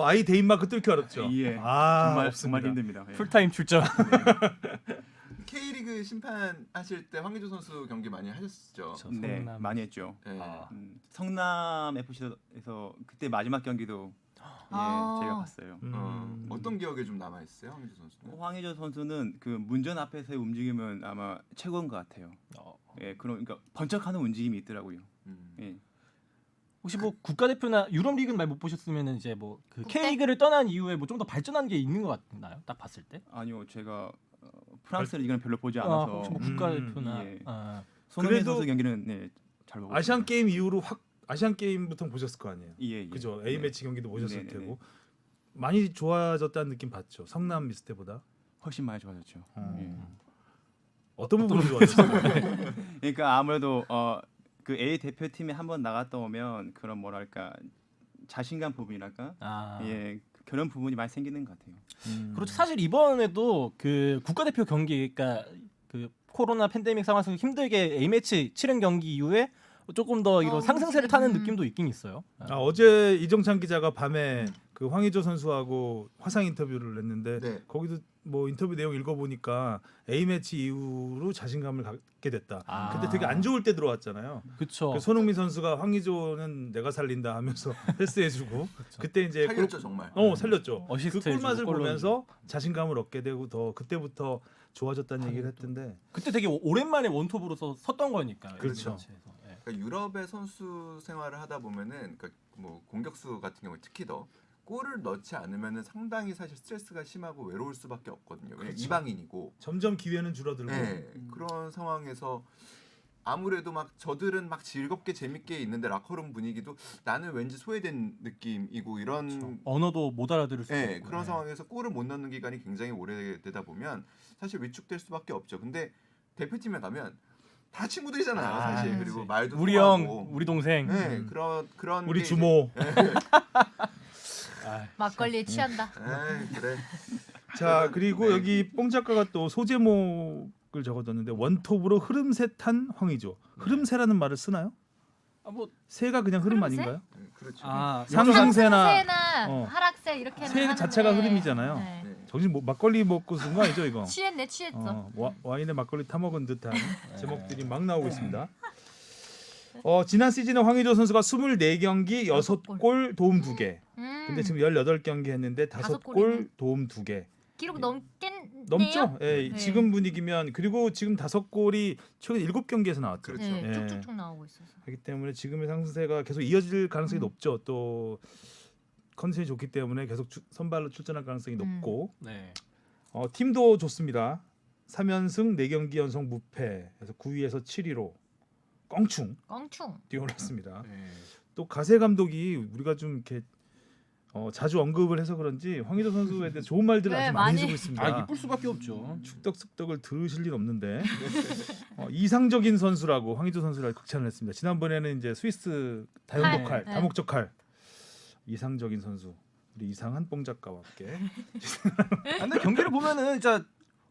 아이 대인마크 뚫기 어렵죠. 예. 없습니다. 정말 힘듭니다. 예. 풀타임 출전. K리그 심판하실 때 황의조 선수 경기 많이 하셨죠? 저 네, 성남. 많이 했죠. 네. 아. 성남 FC에서 그때 마지막 경기도 아. 제가 봤어요. 어떤 기억에 좀 남아 있어요, 황의조 선수는? 황의조 선수는 그 문전 앞에서의 움직임은 아마 최고인 것 같아요. 예, 그러니까 번쩍하는 움직임이 있더라고요. 예. 혹시 뭐 국가대표나 유럽 리그는 많이 못 보셨으면 이제 뭐 그 국대? K리그를 떠난 이후에 뭐 좀 더 발전한 게 있는 것 같나요? 딱 봤을 때? 아니요, 제가 프랑스 리그는 별로 보지 아, 않아서 혹시 뭐 국가대표나 예. 손흥민 손흥민 그래도 선수 경기는 네, 잘 보고 아시안 있습니다. 게임 이후로 확 아시안 게임부터 보셨을 거 아니에요. 예, 예. 그죠? A 네. 매치 경기도 보셨을 네네네. 테고 많이 좋아졌다는 느낌 봤죠. 성남 미스 때보다. 훨씬 많이 좋아졌죠. 예. 어떤 부분이 좋아졌어요? 그러니까 아무래도 그 A 대표팀에 한번 나갔다 오면 그런 뭐랄까 자신감 부분이랄까 예 그런 부분이 많이 생기는 것 같아요. 그렇죠. 사실 이번에도 그 국가대표 경기, 그러니까 그 코로나 팬데믹 상황에서 힘들게 A 매치 치른 경기 이후에 조금 더 이런 상승세를 타는 느낌도 있긴 있어요. 어제 이정찬 기자가 밤에 그 황의조 선수하고 화상 인터뷰를 했는데 네. 거기도 뭐 인터뷰 내용 읽어보니까 A 매치 이후로 자신감을 갖게 됐다. 아. 그때 되게 안 좋을 때 들어왔잖아요. 그렇죠. 그 손흥민 선수가 황의조는 내가 살린다 하면서 패스해주고 그때 이제 살렸죠 정말. 살렸죠. 어시스트 그 골맛을 해주고 골 보면서 자신감을 얻게 되고 더 그때부터 좋아졌다는 얘기를 했던데 그때 되게 오랜만에 원톱으로 섰던 거니까. 그렇죠. 매치에서. 예. 그러니까 유럽의 선수 생활을 하다 보면은 그러니까 뭐 공격수 같은 경우 특히 더 골을 넣지 않으면은 상당히 사실 스트레스가 심하고 외로울 수밖에 없거든요. 왜냐면 그렇죠. 이방인이고. 점점 기회는 줄어들고 네, 그런 상황에서 아무래도 막 저들은 막 즐겁게 재밌게 있는데 라커룸 분위기도 나는 왠지 소외된 느낌이고 이런 언어도 못 알아들을 수 네, 있고. 그런 예. 상황에서 골을 못 넣는 기간이 굉장히 오래되다 보면 사실 위축될 수밖에 없죠. 근데 대표팀에 가면 다 친구들이잖아요, 아, 사실. 그렇지. 그리고 말도 우리 통하고. 형, 우리 동생. 네, 그런 우리 게 주모. 아, 막걸리에 취한다. 이제, 그래. 자 그리고 네. 여기 뽕 작가가 또 소제목을 적어뒀는데 원톱으로 흐름새 탄 황의조. 흐름새라는 말을 쓰나요? 뭐 새가 그냥 흐름 흐름새? 아닌가요? 그렇죠. 상승세나 상승세나 하락세 이렇게는 새는 하는데. 자체가 흐름이잖아요. 네. 네. 정신 뭐 막걸리 먹고 쓴 거 아니죠 이거? 취했어. 와인에 막걸리 타 먹은 듯한 제목들이 막 나오고 있습니다. 지난 시즌에 황의조 선수가 24경기 6골 도움 2개. 근데 지금 18경기 했는데 5골 도움 2개. 기록 넘겠네요. 넘죠? 예, 네. 지금 분위기면 그리고 지금 5골이 최근 7경기에서 나왔죠. 그렇죠. 네, 예. 쭉쭉쭉 나오고 있어서. 그렇기 때문에 지금의 상승세가 계속 이어질 가능성이 높죠. 또 컨디션이 좋기 때문에 계속 선발로 출전할 가능성이 높고 네. 팀도 좋습니다. 3연승 4경기 연속 무패에서 9위에서 7위로 껑충 껑충. 뛰어올랐습니다. 네. 또 가세 감독이 우리가 좀 이렇게 자주 언급을 해서 그런지 황의조 선수에 대해 좋은 말들을 네, 아주 많이 많이. 해주고 있습니다. 아, 이쁠 수밖에 없죠. 축덕숙덕을 들으실 일 없는데 이상적인 선수라고 황의조 선수를 극찬을 했습니다. 지난번에는 이제 스위스 다용도칼, 네. 다목적 칼 이상적인 선수 우리 이상한 뽕 작가와 함께 근데 경기를 보면은 진짜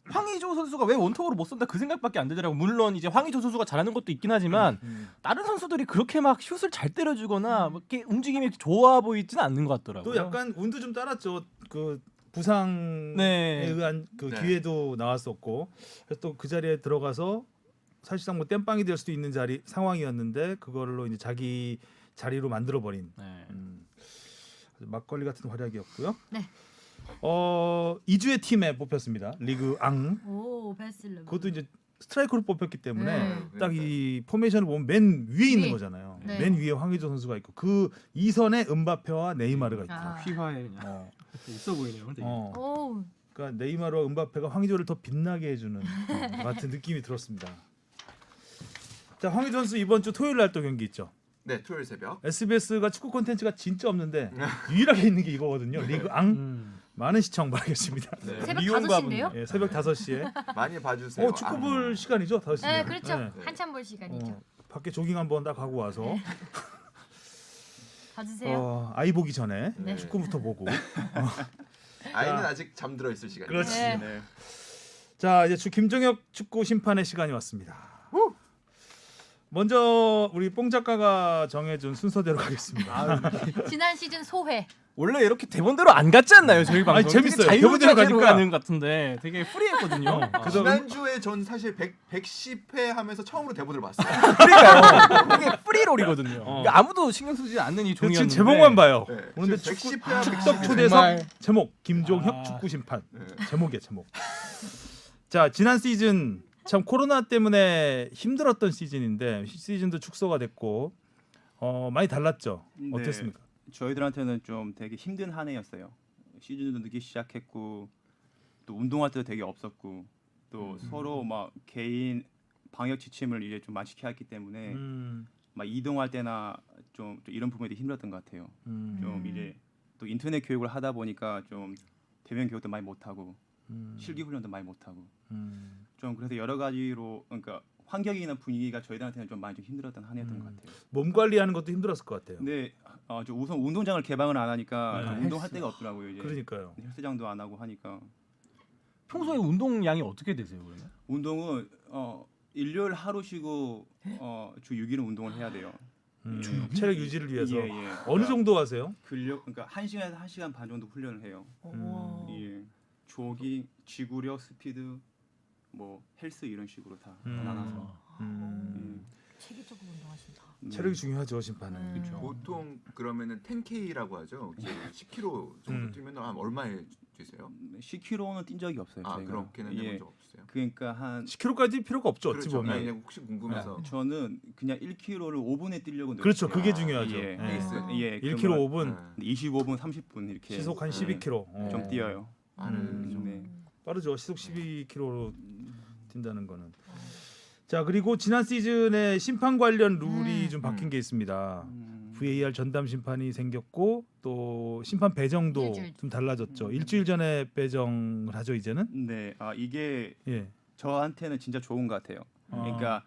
황의조 선수가 왜 원톱으로 못 쏜다 그 생각밖에 안 들더라고. 물론 이제 황의조 선수가 잘하는 것도 있긴 하지만 다른 선수들이 그렇게 막 슛을 잘 때려주거나 막 이렇게 움직임이 좋아 보이지는 않는 것 같더라고요. 또 약간 운도 좀 따랐죠. 그 부상에 네. 의한 그 네. 기회도 나왔었고 그래서 또 그 자리에 들어가서 사실상 뭐 땜빵이 될 수도 있는 상황이었는데 그걸로 이제 자기 자리로 만들어 버린 네. 막걸리 같은 활약이었고요. 네. 2주의 팀에 뽑혔습니다. 리그 앙. 오, 베슬름. 그것도 이제 스트라이커로 뽑혔기 때문에 네. 딱 이 포메이션을 보면 맨 위에 있는 위. 거잖아요. 네. 맨 위에 황의조 선수가 있고 그 2선에 은바페와 네이마르가 있고. 아. 휘화에 그냥 어. 있어 보이네요. 근데 오, 그러니까 네이마르와 은바페가 황의조를 더 빛나게 해주는 같은 느낌이 들었습니다. 자, 황의조 선수 이번 주 토요일 날 또 경기 있죠. 네, 토요일 새벽. SBS가 축구 콘텐츠가 진짜 없는데 유일하게 있는 게 이거거든요. 리그 앙. 많은 시청 바라겠습니다. 네. 새벽 미용가분. 5시인데요? 예, 새벽 5시에. 많이 봐주세요. 축구 볼 시간이죠, 5시. 네, 그렇죠. 한참 볼 시간이죠. 밖에 조깅 한번 딱 하고 와서 봐주세요. 아이 보기 전에 네. 축구부터 보고. 아이는 자. 아직 잠들어 있을 시간이에요. 그렇지. 네. 네. 자, 이제 김정혁 축구 심판의 시간이 왔습니다. 먼저 우리 뽕 작가가 정해준 순서대로 가겠습니다. 지난 시즌 소회. 원래 이렇게 대본대로 안 갔지 않나요? 저희 방송. 재밌어요. 되게 대본대로 자유자재로 가니까. 가는 것 같은데 되게 프리했거든요. 그래서 지난주에 전 사실 110회 하면서 처음으로 대본을 봤어요. 그러니까요. 되게 프리롤이거든요. 어. 그러니까 아무도 신경 쓰지 않는 이 지금 종이었는데 제목만 봐요. 네. 오늘 지금 축구 110회 하면 축덕 지금 초대석 정말. 제목 김종혁 아. 축구 심판. 네. 제목이야 제목. 자 지난 시즌 참 코로나 때문에 힘들었던 시즌인데 시즌도 축소가 됐고 많이 달랐죠. 네. 어땠습니까? 저희들한테는 좀 되게 힘든 한 해였어요. 시즌도 늦게 시작했고 또 운동할 때도 되게 없었고 또 서로 막 개인 방역 지침을 이제 좀 만식해야 했기 때문에 막 이동할 때나 좀 이런 부분이 힘들었던 것 같아요. 좀 이제 또 인터넷 교육을 하다 보니까 좀 대면 교육도 많이 못 하고 실기 훈련도 많이 못 하고 좀 그래서 여러 가지로 그러니까 환경이나 분위기가 저희들한테는 좀 많이 좀 힘들었던 한 해였던 것 같아요. 몸 관리하는 것도 힘들었을 것 같아요. 근데 저 우선 운동장을 개방을 안 하니까 네. 좀 운동할 데가 없더라고요. 이제 그러니까요. 헬스장도 안 하고 하니까 평소에 운동량이 어떻게 되세요, 그러면? 운동은 일요일 하루 쉬고 주 6일은 운동을 해야 돼요. 체력 유지를 위해서 예, 예. 어느 정도 하세요? 근력 그러니까 1시간에서 1시간 반 정도 훈련을 해요. 오. 예. 조깅, 지구력, 스피드, 뭐 헬스 이런 식으로 다 나눠서. 체계적으로 운동하신다. 체력이 중요하죠 심판은. 음. 보통 그러면은 10K라고 하죠. 10km 정도 뛰면 한 얼마에 뛰세요? 10km는 뛴 적이 없어요. 아 저희가. 그렇게는 해본 적 없어요. 그러니까 한 10km까지 필요가 없죠. 어찌 그렇죠. 보면. 아니, 그냥 혹시 궁금해서. 저는 그냥 1km를 5분에 뛰려고 그렇죠. 노력해요. 그게 중요하죠. 예. 예. 페이스. 예. 1km 그러면 5분, 25분, 30분 이렇게 시속 한 예, 12km. 좀 뛰어요. 빠르죠. 네. 빠르죠. 시속 12km로 뛴다는 거는. 자 그리고 지난 시즌에 심판 관련 룰이 좀 바뀐 게 있습니다. VAR 전담 심판이 생겼고 또 심판 배정도 일주일. 좀 달라졌죠. 일주일 전에 배정을 하죠 이제는. 네. 이게 예. 저한테는 진짜 좋은 것 같아요. 그러니까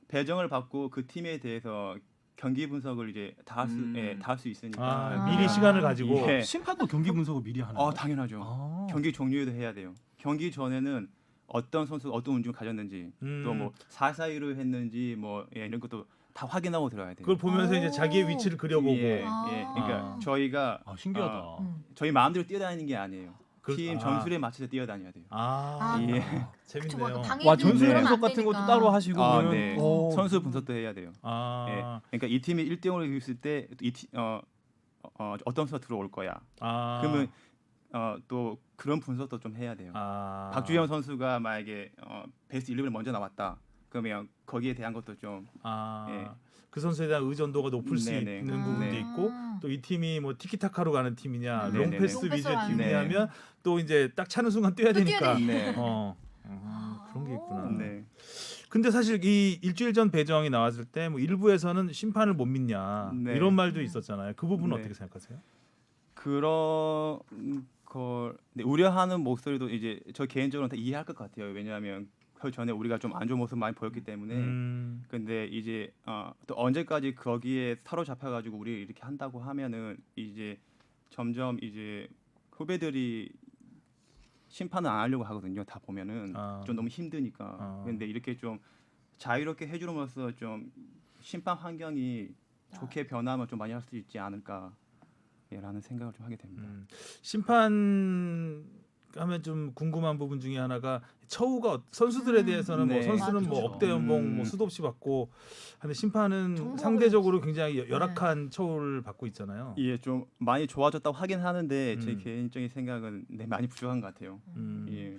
배정을 받고 그 팀에 대해서 경기 분석을 이제 다 할 수 있으니까 미리 시간을 가지고. 예. 심판도 경기 분석을 미리 하나요? 당연하죠. 아. 경기 종료에도 해야 돼요. 경기 전에는 어떤 선수가 어떤 운동을 가졌는지 또 뭐 4-4-2로 했는지 뭐 이런 것도 다 확인하고 들어야 돼요. 그걸 보면서 이제 오. 자기의 위치를 그려보고. 예, 아. 예. 그러니까 저희가 신기하다. 저희 마음대로 뛰어다니는 게 아니에요. 그- 팀 아. 전술에 맞춰서 뛰어다녀야 돼요. 그쵸, 예. 뭐 재밌네요. 당일에 와 전술 네. 분석 안 같은 것도 되니까. 따로 하시고 그러면 네. 오. 선수 분석도 해야 돼요. 아, 예. 그러니까 이 팀이 1대0으로 이겼을 때 어떤 선수가 들어올 거야. 아, 그러면 또 그런 분석도 좀 해야 돼요. 아, 박주영 선수가 만약에 베스트 11을 먼저 나왔다. 그러면 거기에 대한 것도 좀 예. 그 선수에 대한 의존도가 높을 수 네네. 있는 부분도 네. 있고 또 이 팀이 뭐 티키타카로 가는 팀이냐 네네네. 롱패스 롱패스로 위주의 하는 팀이냐면 또 이제 딱 차는 순간 뛰어야 또 되니까. 뛰어야 네. 그런 게 있구나. 네. 근데 사실 이 일주일 전 배정이 나왔을 때 뭐 일부에서는 심판을 못 믿냐 네. 이런 말도 있었잖아요. 그 부분은 네. 어떻게 생각하세요? 그런 걸 우려하는 목소리도 이제 저 개인적으로는 다 이해할 것 같아요. 왜냐하면 그 전에 우리가 좀 안 좋은 모습 많이 보였기 때문에. 근데 이제 또 언제까지 거기에 사로잡혀가지고 우리 이렇게 한다고 하면은 이제 점점 이제 후배들이 심판을 안 하려고 하거든요. 다 보면은 좀 너무 힘드니까. 근데 이렇게 좀 자유롭게 해주면서 좀 심판 환경이 좋게 변하면 좀 많이 할 수 있지 않을까라는 생각을 좀 하게 됩니다. 심판 하면 좀 궁금한 부분 중에 하나가 처우가 선수들에 대해서는 뭐 네. 선수는 뭐 그렇죠. 억대 연봉 뭐 수도 없이 받고 하는데 심판은 정보를- 상대적으로 굉장히 열악한 처우를 받고 있잖아요. 예, 좀 많이 좋아졌다고 하긴 하는데 제 음. 개인적인 생각은 많이 부족한 것 같아요. 음. 예.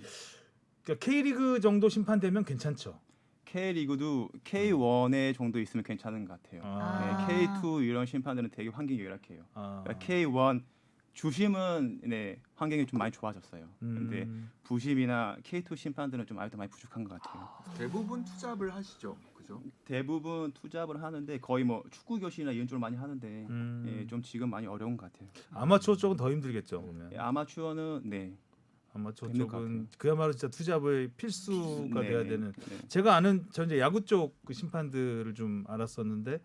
그러니까 K리그 정도 심판 되면 괜찮죠. K리그도 K1에 정도 있으면 괜찮은 것 같아요. 아. 네, K2 이런 심판들은 되게 환경이 열악해요. 아. 그러니까 K1 주심은 환경이 좀 많이 좋아졌어요. 근데 부심이나 K2 심판들은 좀 아직도 많이 부족한 것 같아요. 대부분 투잡을 하시죠, 그죠? 대부분 투잡을 하는데 거의 뭐 축구 교실이나 이런 쪽을 많이 하는데 예, 좀 지금 많이 어려운 것 같아요. 아마추어 쪽은 더 힘들겠죠. 보면. 예, 아마추어는 네. 아마추어 힘들 것 쪽은 그야말로 진짜 투잡의 필수가 네, 돼야 네, 되는. 네. 제가 아는 저 이제 야구 쪽 그 심판들을 좀 알았었는데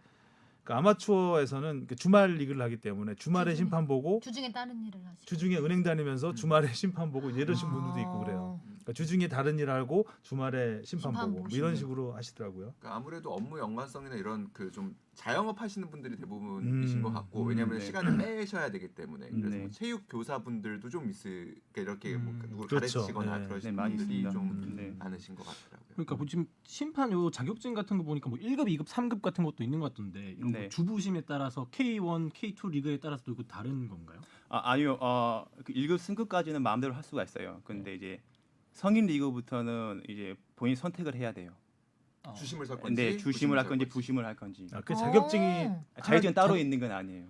그 아마추어에서는 그 주말 리그를 하기 때문에 주말에 주중에. 심판 보고 주중에 다른 일을 하시고. 주중에 은행 다니면서 주말에 심판 보고 이러신 분들도 있고 그래요. 그러니까 주중에 다른 일 하고 주말에 심판 심판 보고 뭐 보시고. 이런 식으로 하시더라고요. 그러니까 아무래도 업무 연관성이나 이런 그 좀 자영업 하시는 분들이 대부분이신 것 같고 왜냐하면 네. 시간을 빼셔야 되기 때문에 그래서 네. 뭐 체육 교사분들도 좀 있을 이렇게 뭐 누구 그렇죠. 가르치거나 네. 그러신 네, 많이 분들이 있습니다. 좀 네. 많으신 것 같더라고요. 그러니까 뭐 지금 심판 요 자격증 같은 거 보니까 뭐 1급, 2급, 3급 같은 것도 있는 것 같던데 이런 네. 뭐 주부심에 따라서 K1, K2 리그에 따라서도 이거 다른 건가요? 아니요. 그 1급 승급까지는 마음대로 할 수가 있어요. 근데 이제 성인 리그부터는 이제 본인 선택을 해야 돼요. 주심을 설 건지 네, 주심을 할 건지 설 부심을 할 건지. 그 자격증이 자격증 따로 자- 있는 건 아니에요.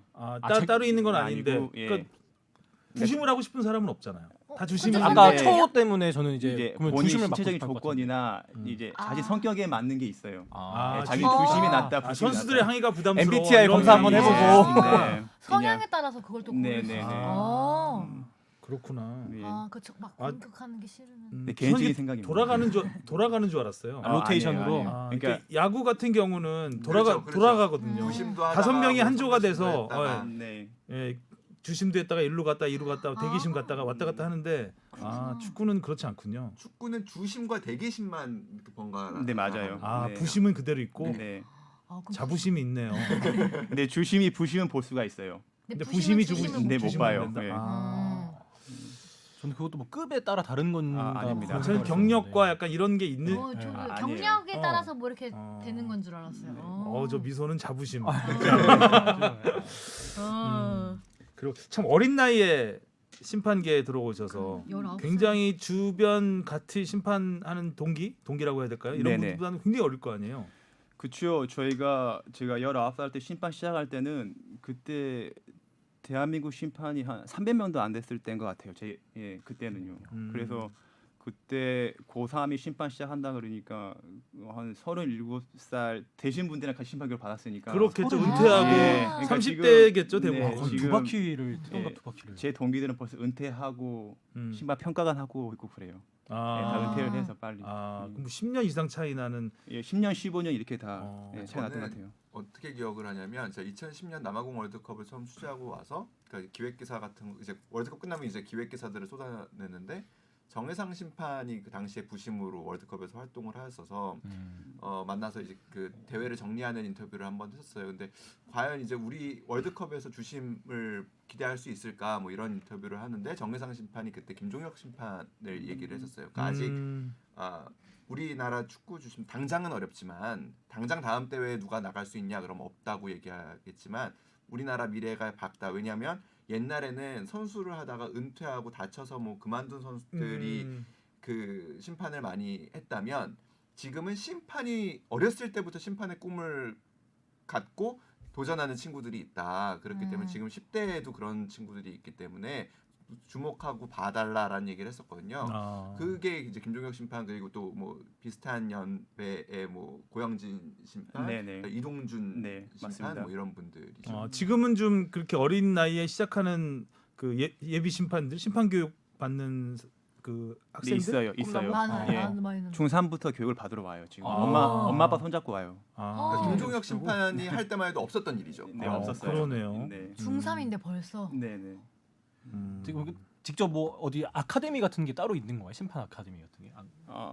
따로 있는 건 아닌데 아니고, 예. 그러니까 부심을 하고 싶은 사람은 없잖아요. 다 주심을 근데 하고 아까 네. 처우 때문에 저는 이제 이제 그러면 본인 주심을 맡고 신체적인 싶을 것 조건이나 음. 이제 아. 자기 성격에 맞는 게 있어요. 아, 네, 자기 주- 주심이 아. 낫다. 부심이 선수들의 낫다. 항의가 부담스러워. MBTI 이런 검사 한번 얘기. 해보고. 네. 성향에 따라서 그걸 또 네, 고를 수 네, 있어요. 네. 아. 그렇구나. 네. 그쵸. 막 아. 공격하는 게 싫으면. 네, 개인적인 저는 생각입니다. 돌아가는 줄 알았어요. 아, 로테이션으로? 아니에요. 그러니까 그러니까 야구 같은 경우는 그렇죠. 돌아가거든요. 부심 부심도 다섯 명이 하다가 한 조가 뭐 돼서, 선수심도 했다가 네. 예, 주심도 했다가 일루 갔다 이루 갔다 대기심 아. 갔다가 왔다 갔다 하는데 그렇구나. 축구는 그렇지 않군요. 축구는 주심과 대기심만 이렇게 번갈아. 네, 맞아요. 아 네. 부심은 그대로 있고 네. 그럼 자부심이 있네요. 근데 주심이 부심은 볼 수가 있어요. 근데 부심이 주심은 네, 못 못 주심은 봐요. 안 된다. 네. 아. 저는 그것도 뭐 급에 따라 다른 건가 아닙니다. 저는 네. 경력과 약간 이런 게 있는. 저 아, 아니에요. 경력에 어. 따라서 뭐 이렇게 어. 되는 건 줄 알았어요. 저 미소는 자부심. 그리고 참 어린 나이에 심판계에 들어오셔서 19살. 굉장히 주변 같이 심판하는 동기라고 해야 될까요? 이런 네네. 분들보다는 굉장히 어릴 거 아니에요. 그렇죠. 제가 19살 때 심판 시작할 때는 그때 대한민국 심판이 한 300명도 안 됐을 때인 것 같아요. 그때는요. 그래서 그때 고3이 심판 시작한다 그러니까 한 37살 되신 분들이랑 같이 심판 교육을 받았으니까 그렇겠죠. 서른- 은퇴하고 예. 그러니까 30대겠죠 지금- 대부분. 네, 거의 지금- 두 바퀴를 예, 태동갑 두 바퀴를. 제 동기들은 벌써 은퇴하고 심판 평가관 하고 있고 그래요. 다 아, 은퇴를 해서 빨리. 그럼 10년 이상 차이 나는. 예, 10년, 15년 이렇게 다 어, 차이 났던 것 저는 같아요. 어떻게 기억을 하냐면 제가 2010년 남아공 월드컵을 처음 취재하고 와서 그러니까 기획기사 같은 거 이제 월드컵 끝나면 이제 기획기사들을 쏟아내는데 정해상 심판이 그 당시에 부심으로 월드컵에서 활동을 하였어서 만나서 이제 그 대회를 정리하는 인터뷰를 한번 했었어요. 근데 과연 이제 우리 월드컵에서 주심을 기대할 수 있을까 뭐 이런 인터뷰를 하는데 정해상 심판이 그때 김종혁 심판을 얘기를 했었어요. 그러니까 아직 우리나라 축구 주심 당장은 어렵지만 당장 다음 대회에 누가 나갈 수 있냐 그러면 없다고 얘기하겠지만 우리나라 미래가 밝다. 왜냐하면 옛날에는 선수를 하다가 은퇴하고 다쳐서 뭐 그만둔 선수들이 그 심판을 많이 했다면 지금은 심판이 어렸을 때부터 심판의 꿈을 갖고 도전하는 친구들이 있다. 그렇기 때문에 지금 10대에도 그런 친구들이 있기 때문에 주목하고 봐달라라는 얘기를 했었거든요. 그게 이제 김종혁 심판 그리고 또 뭐 비슷한 연배의 뭐 고영진 심판, 네네. 이동준 네, 심판 맞습니다. 뭐 이런 분들이죠. 지금은 좀 그렇게 어린 나이에 시작하는 그 예비 심판들 심판 교육 받는 그 네, 학생들 있어요. 많아요. 중3부터 교육을 받으러 와요. 지금 아. 엄마 아빠 손잡고 와요. 그러니까 김종혁 심판이 할 때만 해도 없었던 일이죠. 네, 아, 없었어요. 그러네요. 네. 중3인데 벌써. 네. 지금 직접 뭐 어디 아카데미 같은 게 따로 있는 거예요? 심판 아카데미 같은 게?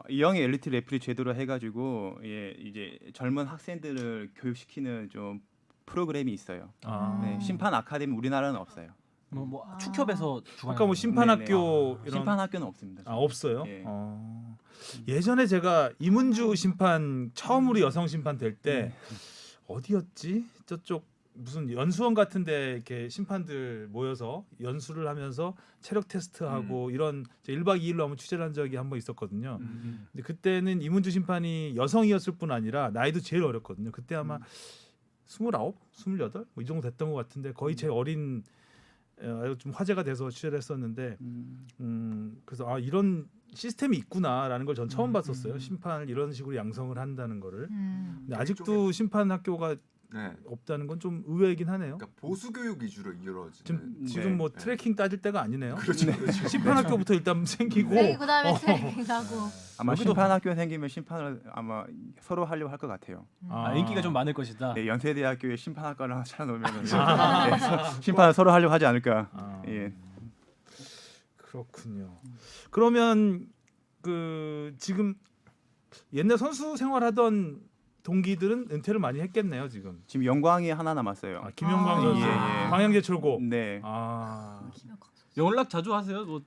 이영의 엘리트 레프리 제도로 해가지고 이제 젊은 학생들을 교육시키는 좀 프로그램이 있어요. 네, 심판 아카데미 우리나라는 없어요. 뭐 축협에서 아까 뭐 심판학교 이런 심판 학교는 없습니다. 없어요. 예. 예전에 제가 이문주 심판 처음으로 여성 심판 될 때 어디였지? 저쪽 무슨 연수원 같은데 이렇게 심판들 모여서 연수를 하면서 체력 테스트하고 이런 1박 2일로 한번 취재를 한 적이 한 번 있었거든요. 근데 그때는 이문주 심판이 여성이었을 뿐 아니라 나이도 제일 어렸거든요. 그때 아마 29, 28 뭐 이 정도 됐던 것 같은데 거의 제일 어린 좀 화제가 돼서 취재를 했었는데 그래서 이런 시스템이 있구나라는 걸 전 처음 봤었어요. 심판을 이런 식으로 양성을 한다는 거를. 근데 아직도 심판 학교가 네. 없다는 건 좀 의외이긴 하네요. 그러니까 보수 교육 위주로 이루어지는. 지금 뭐 네. 트래킹 따질 때가 아니네요. 그렇죠. 그렇죠. 심판 학교부터 일단 생기고 그다음에 트레이닝하고. 아마 여기도- 심판 학교 생기면 심판을 아마 서로 하려고 할 것 같아요. 인기가 좀 많을 것이다. 네, 연세대학교에 심판 학과를 하나 차려놓으면 심판을 서로 하려고 하지 않을까. 예. 그렇군요. 그러면 그 지금 옛날 선수 생활하던 동기들은 은퇴를 많이 했겠네요 지금. 지금 영광이 하나 남았어요. 아, 김영광 아, 선수, 예, 예. 광양제철고. 네. 아, 연락 자주 하세요? 뭐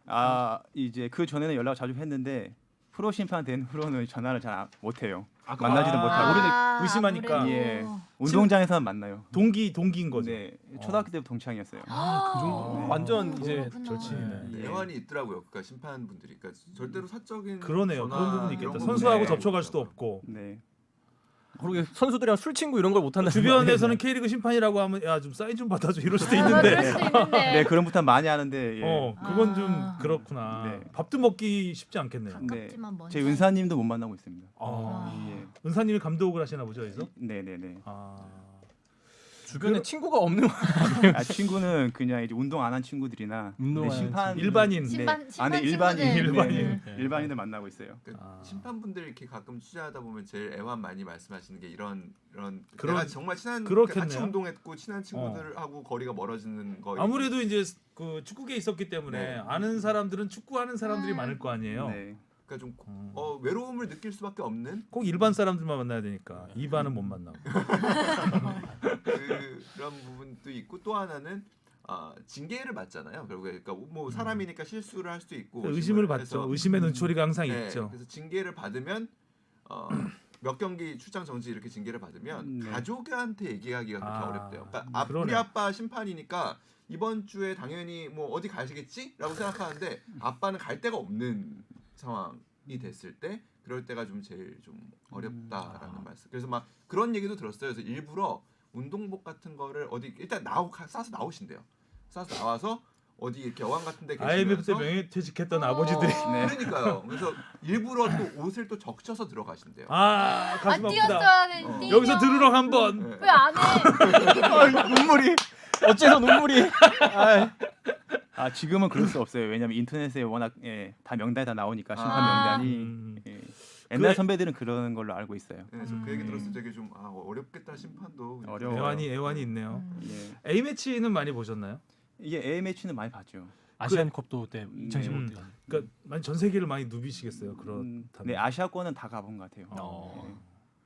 이제 그 전에는 연락 자주 했는데 프로 심판 된 후로는 전화를 잘 못 해요. 아, 만나지도 못하고. 우리는 의심하니까. 아무래도. 예. 운동장에서만 만나요. 동기인 거죠. 네. 초등학교 때부터 동창이었어요. 그 정도 네. 완전 이제 그렇구나. 절친이네. 예. 애환이 있더라고요. 그러니까 심판분들이 그러니까 절대로 사적인 그러네요. 전화 그런 부분이 있겠다. 이런 선수하고 부분에 접촉할 수도 없고. 네. 그러게 선수들이랑 술 친구 이런 걸 못 한다. 주변에서는 K리그 심판이라고 하면 야 좀 사인 좀 받아줘 이럴 수도 아, 있는데. 그럴 수도 있는데. 네, 그런 부탁 많이 하는데 예. 그건 좀 아. 그렇구나. 네. 밥도 먹기 쉽지 않겠네요. 가깝지만 먼. 제 은사님도 못 만나고 있습니다. 아. 예. 은사님이 감독을 하시나 보죠, 여기서? 네, 네, 네. 아. 주변에 친구가 없는 친구는 그냥 이제 운동 안 한 친구들이나 운동 안 한 심판 일반인. 심판 네, 일반인 친구들. 일반인. 네. 일반인들 만나고 있어요. 그러니까 아. 심판분들 이렇게 가끔 취재하다 보면 제일 애환 많이 말씀하시는 게 이런 그런- 내가 정말 친한 그렇겠네요. 같이 운동했고 친한 친구들하고 거리가 멀어지는 거 아무래도 이제 그 축구계에 있었기 때문에 네. 아는 사람들은 축구하는 사람들이 많을 거 아니에요. 네. 그러니까 좀 외로움을 느낄 수밖에 없는 꼭 일반 사람들만 만나야 되니까 이반은 못 만나고. 그런 부분도 있고 또 하나는 징계를 받잖아요. 그러니까 뭐 사람이니까 실수를 할 수도 있고 의심을 해서- 받죠. 의심의 눈초리가 항상 네, 있죠. 그래서 징계를 받으면 몇 경기 출장 정지 이렇게 징계를 받으면 네. 가족한테 얘기하기가 그렇게 아, 어렵대요. 그러니까 그러네. 우리 아빠 심판이니까 이번 주에 당연히 뭐 어디 가시겠지라고 생각하는데 아빠는 갈 데가 없는 상황이 됐을 때 그럴 때가 좀 제일 좀 어렵다라는 말씀. 그래서 막 그런 얘기도 들었어요. 그래서 일부러 운동복 같은 거를 어디 일단 싸서 나오신대요. 싸서 나와서 어디 이렇게 여관 같은 데 IMF 때 계시면서 명예퇴직했던 아버지들이 네. 그러니까요. 그래서 일부러 또 옷을 또 적셔서 들어가신대요. 아 가슴 아프다. 뛰었어야 돼. 여기서 들으러 한번. 네. 왜안 해? 눈물이 어째서 눈물이 지금은 그럴 수 없어요. 왜냐면 인터넷에 워낙 다 명단이 다 나오니까 심판 명단이 음. 예. 옛날 그- 선배들은 그러는 걸로 알고 있어요. 네, 그래서 그 얘기 들었을 때 되게 좀 어렵겠다 심판도. 어려워요. 애환이 있네요. 예. A 매치는 많이 보셨나요? 이게 A 매치는 많이 봤죠. 아시안컵도 때 2015 때. 그러니까 많이 전 세계를 많이 누비시겠어요. 그렇다면. 네, 아시아권은 다 가본 것 같아요. 어.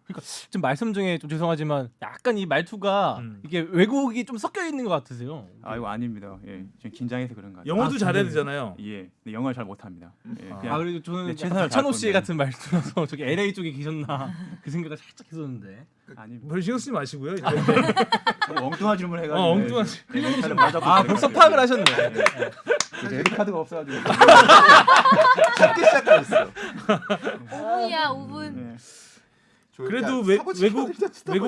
그러니까 지금 말씀 중에 좀 죄송하지만 약간 이 말투가 음. 이게 외국이 좀 섞여 있는 것 같으세요. 이거 아닙니다. 예, 지금 긴장해서 그런 것 같아요. 영어도 잘해야 굉장히- 되잖아요. 예, 근데 영어를 잘 못합니다. 예, 아, 그냥 그래도 저는 네, 약간 최선을 박찬호 다할 씨 건데. 같은 말투라서 저기 LA 쪽에 계셨나 그 생각을 살짝 했었는데. 아닙니다. 별 신경 쓰지 마시고요. 이제. 엉뚱한 질문 해가지고. 엉뚱한 멘탈을 맞았고. 벌써 파악을 하셨네. 데뷔 카드가 없어가지고. 작게 시작했어요. 5분이야 5분. 네. 그래도 외국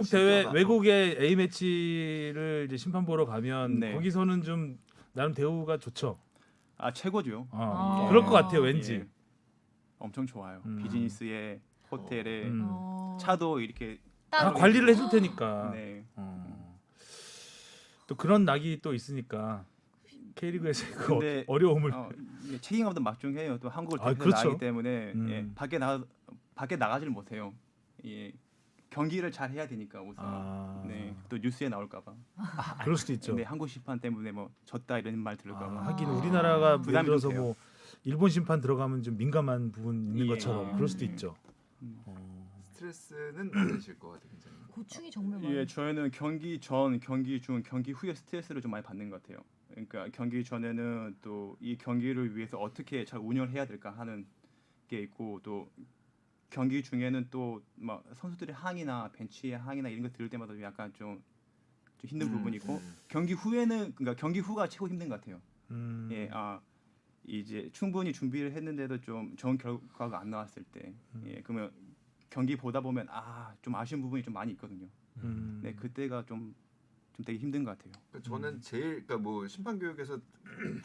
대회 외국의 A 매치를 이제 심판 보러 가면 네. 거기서는 좀 나름 대우가 좋죠. 최고죠. 아. 그럴 것 같아요. 왠지. 예. 엄청 좋아요. 음. 비즈니스에 호텔에 음. 차도 이렇게 다 관리를 해줄 테니까. 네. 또 그런 낙이 또 있으니까 K리그에서 그 근데 어려움을. 예, 책임감도 막중해요. 또 한국을 아, 대표해서 그렇죠. 나가기 때문에 예, 음. 밖에 나가지를 못해요. 예, 경기를 잘 해야 되니까 우선. 아. 네. 또 뉴스에 나올까봐. 그럴 수도 있죠. 근데 한국 심판 때문에 뭐 졌다 이런 말 들을까봐. 하긴 아. 우리나라가 예를 부담이 들어서 좀 돼요. 뭐 일본 심판 들어가면 좀 민감한 부분 있는 예. 것처럼 그럴 수도 있죠. 스트레스는 많으실 것 같아요. 굉장히. 고충이 정말 많아. 예, 저희는 경기 전, 경기 중, 경기 후에 스트레스를 좀 많이 받는 것 같아요. 그러니까 경기 전에는 또 이 경기를 위해서 어떻게 잘 운영을 해야 될까 하는 게 있고 또 경기 중에는 또 막 선수들의 항의나 벤치의 항의나 이런 거 들을 때마다 좀 약간 좀 힘든 부분이 있고 경기 후에는 그러니까 경기 후가 최고 힘든 것 같아요. 예, 이제 충분히 준비를 했는데도 좀 좋은 결과가 안 나왔을 때, 예, 그러면 경기 보다 보면 좀 아쉬운 부분이 좀 많이 있거든요. 네, 그때가 좀 되게 힘든 것 같아요. 그러니까 저는 제일 그러니까 뭐 심판 교육에서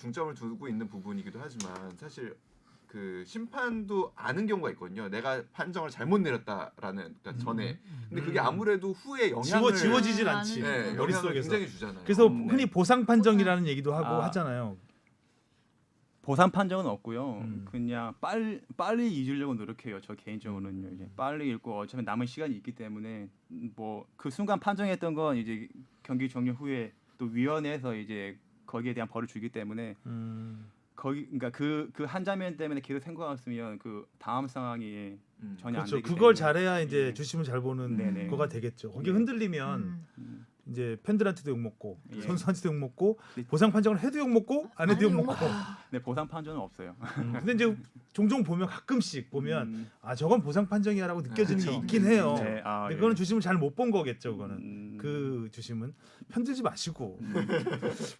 중점을 두고 있는 부분이기도 하지만 사실 그 심판도 아는 경우가 있거든요. 내가 판정을 잘못 내렸다라는 그러니까 전에. 근데 그게 아무래도 후에 영향을 지워지질 않지. 네, 영향을 머릿속에서. 굉장히 주잖아요. 그래서 네. 흔히 보상 판정이라는 얘기도 하고 아. 하잖아요. 보상 판정은 없고요. 음. 그냥 빨리 잊으려고 노력해요. 저 개인적으로는요. 이제 빨리 읽고 어차피 남은 시간이 있기 때문에 뭐 그 순간 판정했던 건 이제 경기 종료 후에 또 위원회에서 이제 거기에 대한 벌을 주기 때문에 거기 그러니까 그 한 장면 때문에 계속 생각했으면 그 다음 상황이 전혀 안 그렇죠. 되기 그걸 때문에. 잘해야 이제 예. 주심을 잘 보는 네네. 거가 되겠죠. 거기 네. 흔들리면 이제 팬들한테도 욕 먹고 예. 선수한테도 욕 먹고 네. 보상 판정을 해도 욕 먹고 안 해도 욕 먹고. 네, 보상 판정은 없어요. 근데 이제 종종 보면 가끔씩 보면 음. 아 저건 보상 판정이야라고 느껴지는 게 그쵸. 있긴 해요. 네, 아, 근데 예. 그거는 주심을 잘 못 본 거겠죠. 그거는 그 그 주심은 편들지 마시고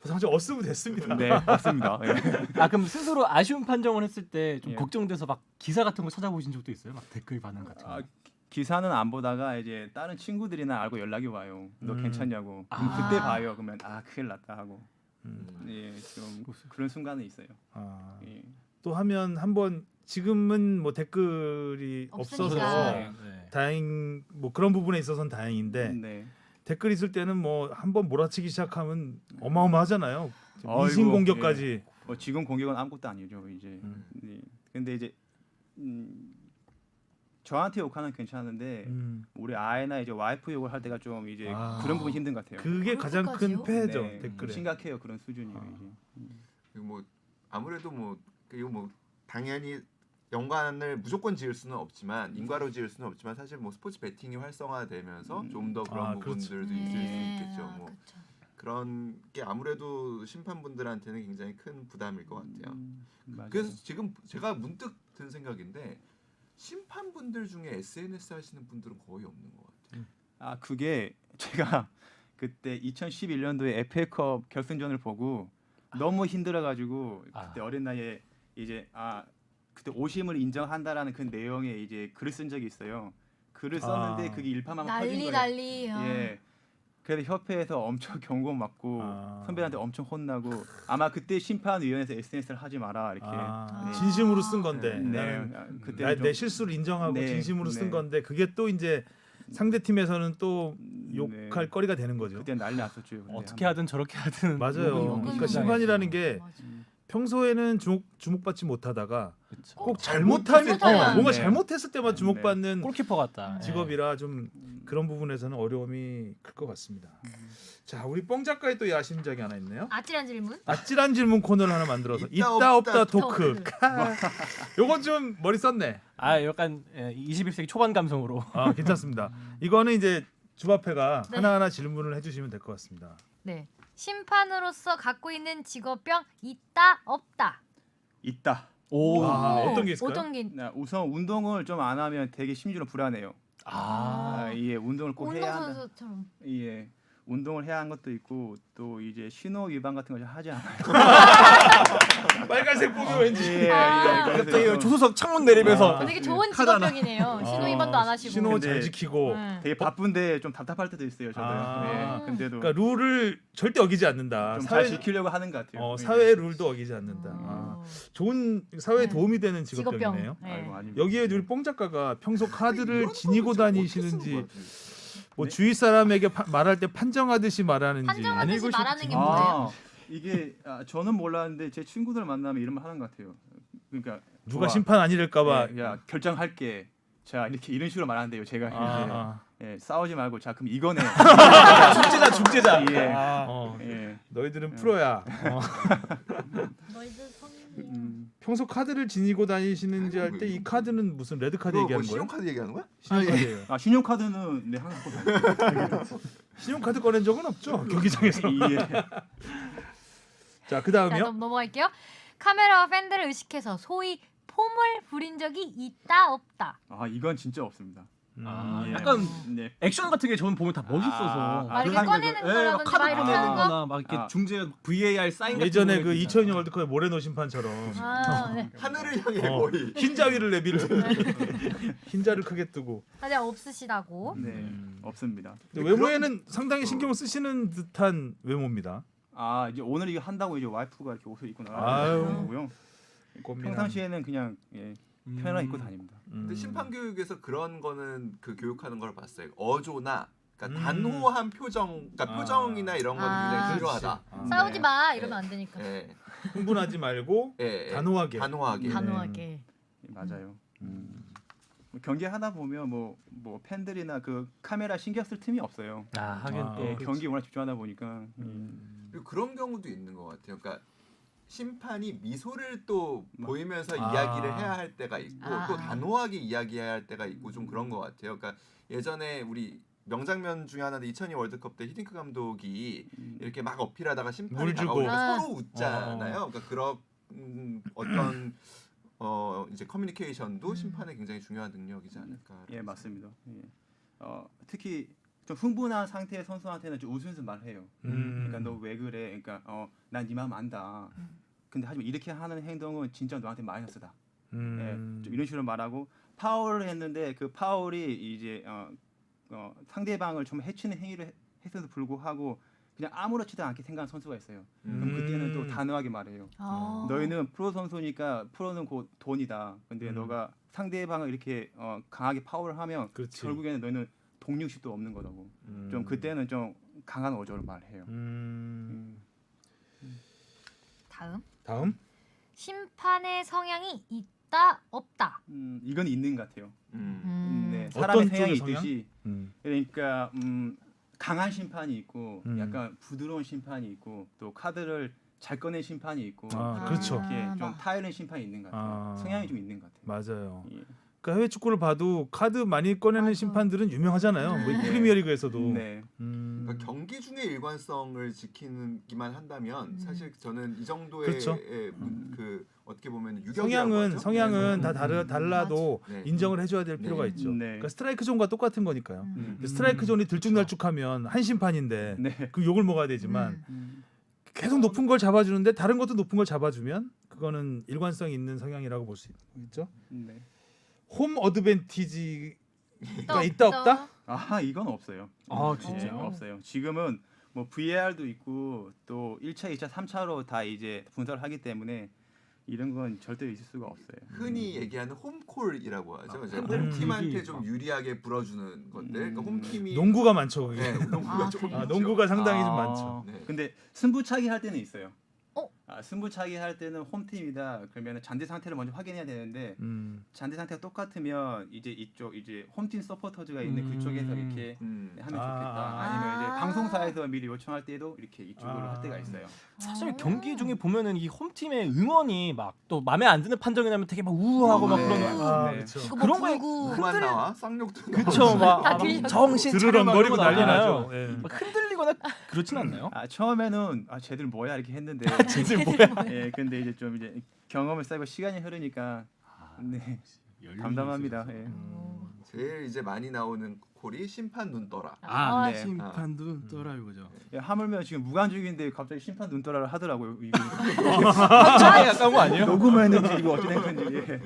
보상 판정 없으면 됐습니다. 네, 맞습니다. 예. 아 그럼 스스로 아쉬운 판정을 했을 때 좀 예. 걱정돼서 막 기사 같은 거 찾아보신 적도 있어요? 막 댓글 반응 같은 거. 아, 기사는 안 보다가 이제 다른 친구들이나 알고 연락이 와요. 너 괜찮냐고. 그럼 아. 그때 봐요. 그러면 아 큰일 났다 하고. 음. 예, 좀 그런 순간은 있어요. 아, 예. 또 하면 한번 지금은 뭐 댓글이 없으니까. 없어서 네. 다행 뭐 그런 부분에 있어서는 다행인데 네. 댓글 있을 때는 뭐 한번 몰아치기 시작하면 어마어마하잖아요. 아이고, 인신 공격까지. 지금 공격은 아무것도 아니죠 이제. 음. 네. 근데 이제 저한테 욕하는 괜찮은데 우리 아이나 이제 와이프 욕을 할 때가 좀 이제 아. 그런 부분 힘든 것 같아요. 그게 가장 큰 그렇게까지요? 폐해죠 네, 댓글에. 심각해요 그런 수준이요 아. 이제. 그리고 뭐 아무래도 뭐 그리고 뭐 당연히 연관을 무조건 지을 수는 없지만 인과로 지을 수는 없지만 사실 뭐 스포츠 베팅이 활성화되면서 좀 더 그런 아, 그렇지. 부분들도 있을 수 네. 있겠죠. 아, 뭐 그쵸. 그런 게 아무래도 심판분들한테는 굉장히 큰 부담일 것 같아요. 맞아요. 그래서 지금 제가 문득 든 생각인데 심판분들 중에 SNS 하시는 분들은 거의 없는 것 같아요. 아 그게 제가 그때 2011년도에 FA컵 결승전을 보고 너무 힘들어가지고 그때 어린 나이에 이제 그때 오심을 인정한다라는 그 내용에 이제 글을 쓴 적이 있어요. 글을 썼는데 그게 일파만파 퍼진 난리 거예요. 난리. 아. 예. 그래서 협회에서 엄청 경고 맞고 선배한테 엄청 혼나고 아마 그때 심판위원회에서 SNS를 하지 마라 이렇게. 아, 네. 진심으로 쓴 건데 네. 나는 그때 내 실수를 인정하고 네, 진심으로 쓴 네. 건데 그게 또 이제 상대 팀에서는 또 네. 욕할 거리가 되는 거죠. 그때 난리 났었죠. 근데 어떻게 하든 저렇게 하든 맞아요. 욕은 그러니까 욕이잖아요. 심판이라는 게 맞아. 평소에는 주목받지 못하다가 그쵸. 꼭 잘못하면 잘못하면. 뭔가 네. 잘못했을 때만 네. 주목받는 골키퍼 같다. 직업이라 좀 그런 부분에서는 어려움이 클 것 같습니다. 자, 우리 뻥 작가의 또 야심작이 하나 있네요. 아찔한 질문. 아찔한 질문 코너를 하나 만들어서 있다, 있다 없다 없다 토크. 요건 좀 머리 썼네. 아 약간 21세기 초반 감성으로. 아, 괜찮습니다. 이거는 이제 주바페가 네. 하나하나 질문을 해주시면 될 것 같습니다. 네. 심판으로서 갖고 있는 직업병 있다 없다. 있다. 오. 아, 어떤 게 있을까요? 어떤 게 우선 운동을 좀 안 하면 되게 심리로 불안해요. 예, 운동을 꼭 해야 한다. 운동선수처럼. 예, 운동을 해야 하는 것도 있고 또 이제 신호 위반 같은 거 하지 않아요. 빨간색 보면 왠지 예, 아. 그래서 갑자기 좀 조수석 창문 내리면서 되게 좋은 직업병이네요. 신호 위반도 안 하시고. 신호 잘 근데- 지키고. 네. 되게 바쁜데 좀 답답할 때도 있어요. 저도. 아. 예, 근데도 그러니까 룰을 절대 어기지 않는다. 좀 잘 지키려고 하는 것 같아요. 예. 사회의 룰도 어기지 않는다. 아, 좋은 사회에 네. 도움이 되는 직업병. 직업병이네요. 네. 아이고, 아닙니다. 여기에 우리 뽕 작가가 평소 카드를 이런 지니고 거를 어떻게 다니시는지 쓰는 거야? 뭐 네? 주위 사람에게 말할 때 판정하듯이 말하는지 판정하듯이 말하는 게 아, 뭐예요? 이게 저는 몰랐는데 제 친구들 만나면 이런 말 하는 것 같아요. 그러니까 누가 좋아. 심판 아니랄까봐. 예, 야 결정할게. 자 이런 식으로 말하는데요. 제가 아, 예, 싸우지 말고 자 그럼 이거네. 중재자. 예. 어, 예. 너희들은 프로야. 너희들 성인. 평소 카드를 지니고 다니시는지 할 때 이 카드는 무슨 레드 카드 그거 뭐 얘기하는 거예요? 신용카드 얘기하는 거야? 신용카드예요. 신용카드는 네 항상 신용카드 꺼낸 적은 없죠 경기장에서. 예. 자, 자, 그다음이요. 넘어갈게요. 카메라와 팬들을 의식해서 소위 폼을 부린 적이 있다 없다. 이건 진짜 없습니다. 아, 예. 약간 네. 액션 같은 게 저는 보면 다 멋있어서. 막 이렇게 그런 꺼내는 예, 막 거라든지 카드 막 이렇게 하는 거. 꺼내거나 막 이렇게 아. 중재 VAR 사인 같은 예전에 거 그 있잖아요. 2002년 월드컵의 모레노 심판처럼 네. 하늘을 향해 어, 거의. 흰 자위를 내밀어 흰자를 크게 뜨고. 아직 없으시다고. 네. 없습니다. 근데 외모에는 상당히 신경을 쓰시는 듯한 외모입니다. 이제 오늘 이거 한다고 이제 와이프가 이렇게 옷을 입고 아유. 나가는 거고요. 꽃미남. 평상시에는 그냥 편하게 입고 다닙니다. 근데 심판 교육에서 그런 거는 그 교육하는 걸 봤어요. 어조나 그러니까 음. 단호한 표정, 그러니까 아. 표정이나 이런 거는 아. 굉장히 필요하다. 아, 싸우지 네. 마 이러면 안 되니까. 예, 흥분하지 말고 예, 예. 단호하게. 단호하게. 단호하게. 맞아요. 뭐 경기 하다 보면 뭐 팬들이나 그 카메라 신경 쓸 틈이 없어요. 아 하긴 아, 또 예, 그렇지. 경기 워낙 집중하다 보니까 그리고 그런 경우도 있는 것 같아요. 그러니까 심판이 미소를 또 보이면서 아. 이야기를 해야 할 때가 있고 아. 또 단호하게 이야기해야 할 때가 있고 좀 그런 것 같아요. 그러니까 예전에 우리 명장면 중에 하나는 2002 월드컵 때 히딩크 감독이 이렇게 막 어필하다가 심판이 물 주고. 다가오니까 아. 서로 웃잖아요. 그러니까 그런 어떤 이제 커뮤니케이션도 심판의 굉장히 중요한 능력이지 않을까. 예, 맞습니다. 예. 특히 좀 흥분한 상태의 선수한테는 좀 웃으면서 말해요. 그러니까 너 왜 그래? 그러니까 난 네 마음 안다. 근데 하지만 이렇게 하는 행동은 진짜 너한테 마이너스다. 예, 좀 이런 식으로 말하고 파울을 했는데 그 파울이 이제 상대방을 좀 해치는 행위를 했음에도 불구하고 그냥 아무렇지도 않게 생각하는 선수가 있어요. 그럼 그때는 또 단호하게 말해요. 아. 너희는 프로 선수니까 프로는 곧 돈이다. 근데 너가 상대방을 이렇게 강하게 파울을 하면 그렇지. 결국에는 너희는 독립식도 없는 거라고. 좀 그때는 좀 강한 어조로 말해요. 다음. 심판의 성향이 있다 없다. 이건 있는 것 같아요. 네, 어떤 사람의 성향이 쪽의 성향? 있듯이 그러니까 강한 심판이 있고 약간 부드러운 심판이 있고 또 카드를 잘 꺼낸 심판이 있고 아, 그렇죠. 이렇게 좀 나. 타이른 심판이 있는 것 같아요. 아. 성향이 좀 있는 것 같아요. 맞아요. 예. 그러니까 해외 축구를 봐도 카드 많이 꺼내는 맞아. 심판들은 유명하잖아요. 뭐 네. 프리미어리그에서도. 네. 그러니까 경기 중에 일관성을 지키기만 한다면 사실 저는 이 정도의 그렇죠. 그 어떻게 보면 유격이라고 하죠. 성향은 네. 다 달라도 네. 인정을 해줘야 될 필요가 네. 있죠. 네. 그러니까 스트라이크 존과 똑같은 거니까요. 음. 스트라이크 존이 들쭉날쭉하면 한 심판인데 네. 그 욕을 먹어야 되지만 음. 계속 높은 걸 잡아주는데 다른 것도 높은 걸 잡아주면 그거는 일관성 있는 성향이라고 볼 수 있죠. 네. 홈 어드밴티지가 또 있다 없다? 아 이건 없어요. 아, 예, 진짜요? 없어요. 지금은 뭐 VAR도 있고 또 1차, 2차, 3차로 다 이제 분석을 하기 때문에 이런 건 절대 있을 수가 없어요. 흔히 얘기하는 홈콜이라고 하죠. 이제 팬들 홈팀한테 분위기 좀 유리하게 불어주는 것들. 그러니까 홈팀이 농구가 많죠. 그게. 네, 농구가 아, 조금 그래요? 있죠. 농구가 상당히 좀 많죠. 네. 근데 승부차기 할 때는 있어요. 어? 승부차기 할 때는 홈팀이다. 그러면 잔디 상태를 먼저 확인해야 되는데 잔디 상태가 똑같으면 이제 이쪽 이제 홈팀 서포터즈가 있는 그쪽에서 이렇게 하면 좋겠다. 아니면 이제 방송사에서 미리 요청할 때도 이렇게 이쪽으로 할 때가 있어요. 사실 경기 중에 보면은 이 홈팀의 응원이 막 또 마음에 안 드는 판정이 나면 되게 막 우우하고 막 네. 그런 거. 아, 네. 그렇죠. 이거 그런 뭐 거에 불구 그만 나와 쌍욕도 나와. 그쵸 다 막 들려. 정신 차려 드르렁거리고 막 난리 나잖아요. 나죠. 예. 막 흔들리거나 그렇진 않나요? 처음에는 쟤들 뭐야 이렇게 했는데 쟤들 뭐야? 예, 근데 이제 좀 이제 경험을 쌓고 시간이 흐르니까 네. 담담합니다. 예. 제일 이제 많이 나오는 콜이 심판 눈 떠라. 아, 네. 심판도 떠라 이거죠. 야, 하물며 지금 무관중인데 갑자기 심판 눈떠라를 하더라고요. 이거 판정에 가까운 거 아니에요? 녹음했는지 이거 어떻게 된 건지. 예.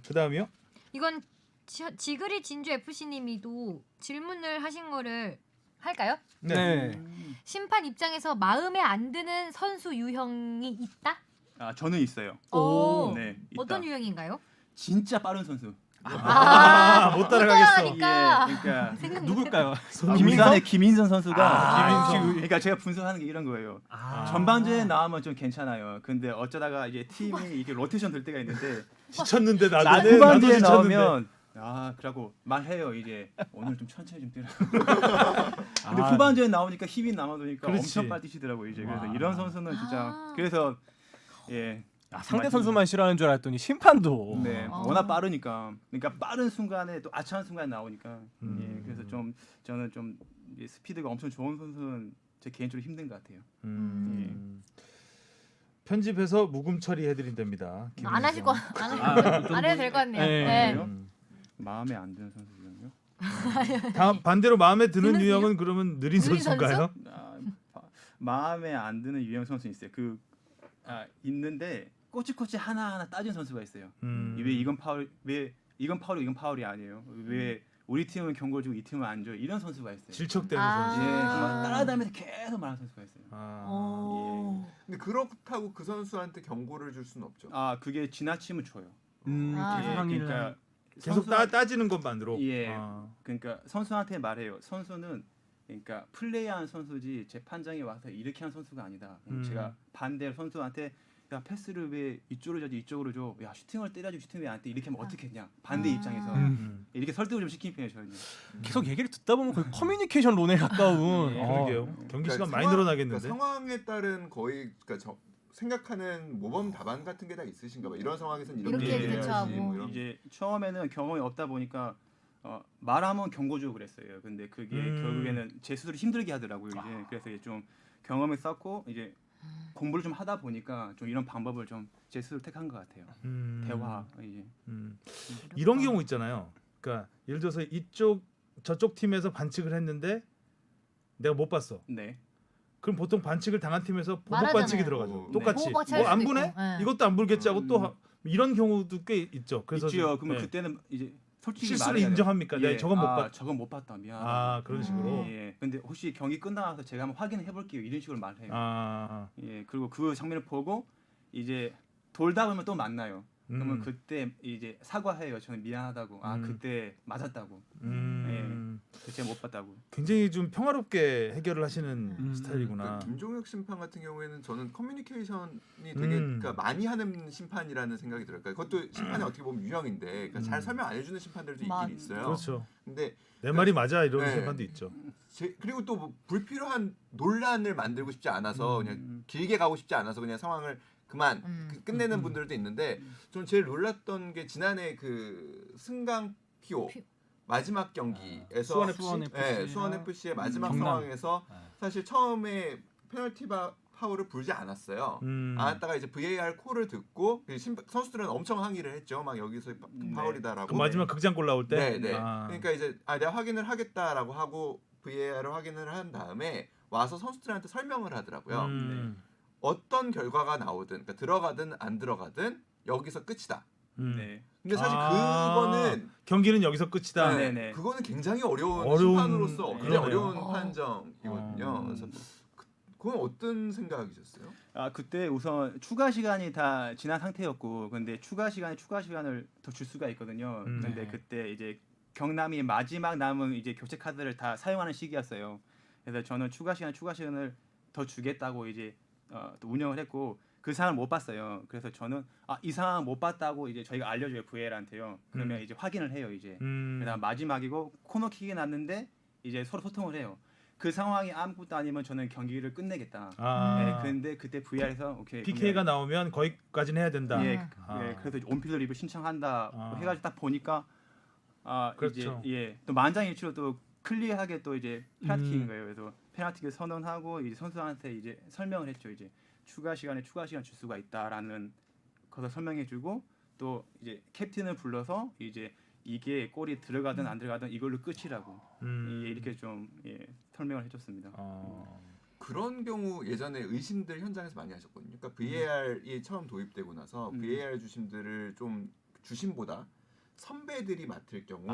그다음이요? 이건 지그리 진주 FC님이도 질문을 하신 거를 할까요? 네. 심판 입장에서 마음에 안 드는 선수 유형이 있다? 저는 있어요. 오. 네. 있다. 어떤 유형인가요? 진짜 빠른 선수. 못 따라가겠어. 따라가니까. 예, 그러니까 누굴까요? 부산의 김인선 선수가 김인선. 그러니까 제가 분석하는 게 이런 거예요. 전반전에 나오면 좀 괜찮아요. 근데 어쩌다가 이제 팀이 이게 로테이션 될 때가 있는데 지쳤는데 나 나도 후반기에 지쳤는데. 나오면 그러고 말해요. 이제 오늘 좀 천천히 좀 뛰라. 근데 후반전에 나오니까 힘이 남아도니까 그렇지. 엄청 빨리 뛰시더라고요. 이제 그래서 와. 이런 선수는 진짜 그래서 예. 상대 선수만 싫어하는 줄 알았더니 심판도. 네, 아. 워낙 빠르니까. 그러니까 빠른 순간에 또 아차한 순간에 나오니까. 예, 그래서 좀 저는 좀 이제 스피드가 엄청 좋은 선수는 제 개인적으로 힘든 것 같아요. 편집해서 묵음 처리해드린답니다. 안 하실 안 해도 될 것 같네요. 네. 네. 그래요? 마음에 안 드는 선수 중에요? 다음 반대로 마음에 드는 드는 유형은 그러면 느린 느린 선수인가요? 마음에 안 드는 유형 선수 있어요. 있는데 꼬치꼬치 하나하나 따진 선수가 있어요. 왜 이건 파울, 왜 이건 파울이 이건 파울이 아니에요. 왜 우리 팀은 경고를 주고 이 팀은 안 줘요. 이런 선수가 있어요. 질척대는 아. 선수. 예, 막 따라다니면서 계속 말하는 선수가 있어요. 오. 근데 그렇다고 그 선수한테 경고를 줄 수는 없죠. 그게 지나치면 줘요. 아. 예, 항의를 그러니까 계속 선수- 따지는 것만으로. 예. 아. 그러니까 선수한테 말해요. 선수는 그러니까 플레이하는 선수지 제 판정에 와서 이렇게 하는 선수가 아니다. 제가 반대로 선수한테 야 패스를 왜 이쪽으로 줘야지 이쪽으로 줘. 야 슈팅을 때려야지 슈팅 왜 안 때? 이렇게 하면 어떻게 했냐. 반대 아. 입장에서 이렇게 설득을 좀 시키는 편이에요 저희는. 계속 얘기를 듣다 보면 거의 커뮤니케이션론에 가까운. 예. 그러게요. 경기 그러니까 시간 많이 상황- 늘어나겠는데. 그러니까 상황에 따른 거의 그러니까 생각하는 모범 답안 같은 게 다 있으신가 봐. 이런 상황에서는 이렇게 이렇게 얘기해야지. 대처하고. 뭐 이런. 이제 처음에는 경험이 없다 보니까 말하면 경고 주고 그랬어요. 근데 그게 결국에는 제 스스로 힘들게 하더라고요. 이제 그래서 이제 좀 경험을 쌓고 이제 공부를 좀 하다 보니까 좀 이런 방법을 좀 제 스스로 택한 것 같아요. 대화 이제 이런 경우 있잖아요. 그러니까 예를 들어서 저쪽 팀에서 반칙을 했는데 내가 못 봤어. 네. 그럼 보통 반칙을 당한 팀에서 보복 말하잖아요. 반칙이 들어가죠. 네. 똑같이 보복 반칙 할 뭐 안 수도 보네? 있고. 네. 이것도 안 불겠지 하고 또 이런 경우도 꽤 있죠. 그래서 있죠. 그러면 네. 그때는 이제 솔직히 실수를 말해야 돼요. 인정합니까? 내가 저건 못 봤. 저건 못 봤다. 미안하다. 아 그런 식으로. 예. 근데 혹시 경기 끝나서 제가 한번 확인해 볼게요. 이런 식으로 말해요. 아. 예. 그리고 그 장면을 보고 이제 돌다 보면 또 만나요. 그러면 그때 이제 사과해요. 저는 미안하다고. 그때 맞았다고. 제가 못 봤다고. 굉장히 좀 평화롭게 해결을 하시는 스타일이구나. 그러니까 김종혁 심판 같은 경우에는 저는 커뮤니케이션이 되게 그러니까 많이 하는 심판이라는 생각이 들어요. 그러니까 그것도 심판이 어떻게 보면 유형인데 그러니까 잘 설명 안 해주는 심판들도 있긴 있어요. 그렇죠. 근데 내 말이 맞아 이런 네. 심판도 있죠. 그리고 또 뭐 불필요한 논란을 만들고 싶지 않아서 그냥 길게 가고 싶지 않아서 그냥 상황을 그만 끝내는 분들도 있는데 저는 제일 놀랐던 게 지난해 그 승강 피오 마지막 경기에서 수원 FC의 마지막 경남. 상황에서 사실 처음에 페널티 파울을 불지 않았어요. 않았다가 이제 VAR 콜을 듣고 선수들은 엄청 항의를 했죠. 막 여기서 파울이다라고. 그 마지막 극장골 나올 때. 네, 네. 아. 그러니까 이제 내가 확인을 하겠다라고 하고 VAR을 확인을 한 다음에 와서 선수들한테 설명을 하더라고요. 어떤 결과가 나오든 그러니까 들어가든 안 들어가든 여기서 끝이다. 네. 근데 사실 그거는 경기는 여기서 끝이다. 네, 네네. 그거는 굉장히 어려운 어려운- 심판으로서 굉장히 그러네요. 어려운 판정이거든요. 그래서 그건 어떤 생각이셨어요? 그때 우선 추가 시간이 다 지난 상태였고 근데 추가 시간을 더 줄 수가 있거든요. 근데 그때 이제 경남이 마지막 남은 이제 교체 카드를 다 사용하는 시기였어요. 그래서 저는 추가 시간을 더 주겠다고 이제 또 운영을 했고 그 상황을 못 봤어요. 그래서 저는 이 상황 못 봤다고 이제 저희가 알려줘요 VAR한테요. 그러면 이제 확인을 해요 이제. 그다음 마지막이고 코너킥이 났는데 이제 서로 소통을 해요. 그 상황이 아무것도 아니면 저는 경기를 끝내겠다. 네, 근데 그때 VAR에서 오케이. PK가 나오면 거기까지는 해야 된다. 예, 그래서 온필드 리뷰 신청한다 해가지고 딱 보니까 그렇죠. 이제 또 만장일치로 또 클리어하게 또 이제 페널티인 거예요. 그래서 페널티를 선언하고 이제 선수한테 이제 설명을 했죠. 이제 추가 시간 줄 수가 있다라는 것을 설명해주고 또 이제 캡틴을 불러서 이제 이게 골이 들어가든 안 들어가든 이걸로 끝이라고 이렇게 좀 설명을 해줬습니다. 그런 경우 예전에 의심들 현장에서 많이 하셨거든요. 그러니까 VAR이 처음 도입되고 나서 VAR 주심보다 선배들이 맡을 경우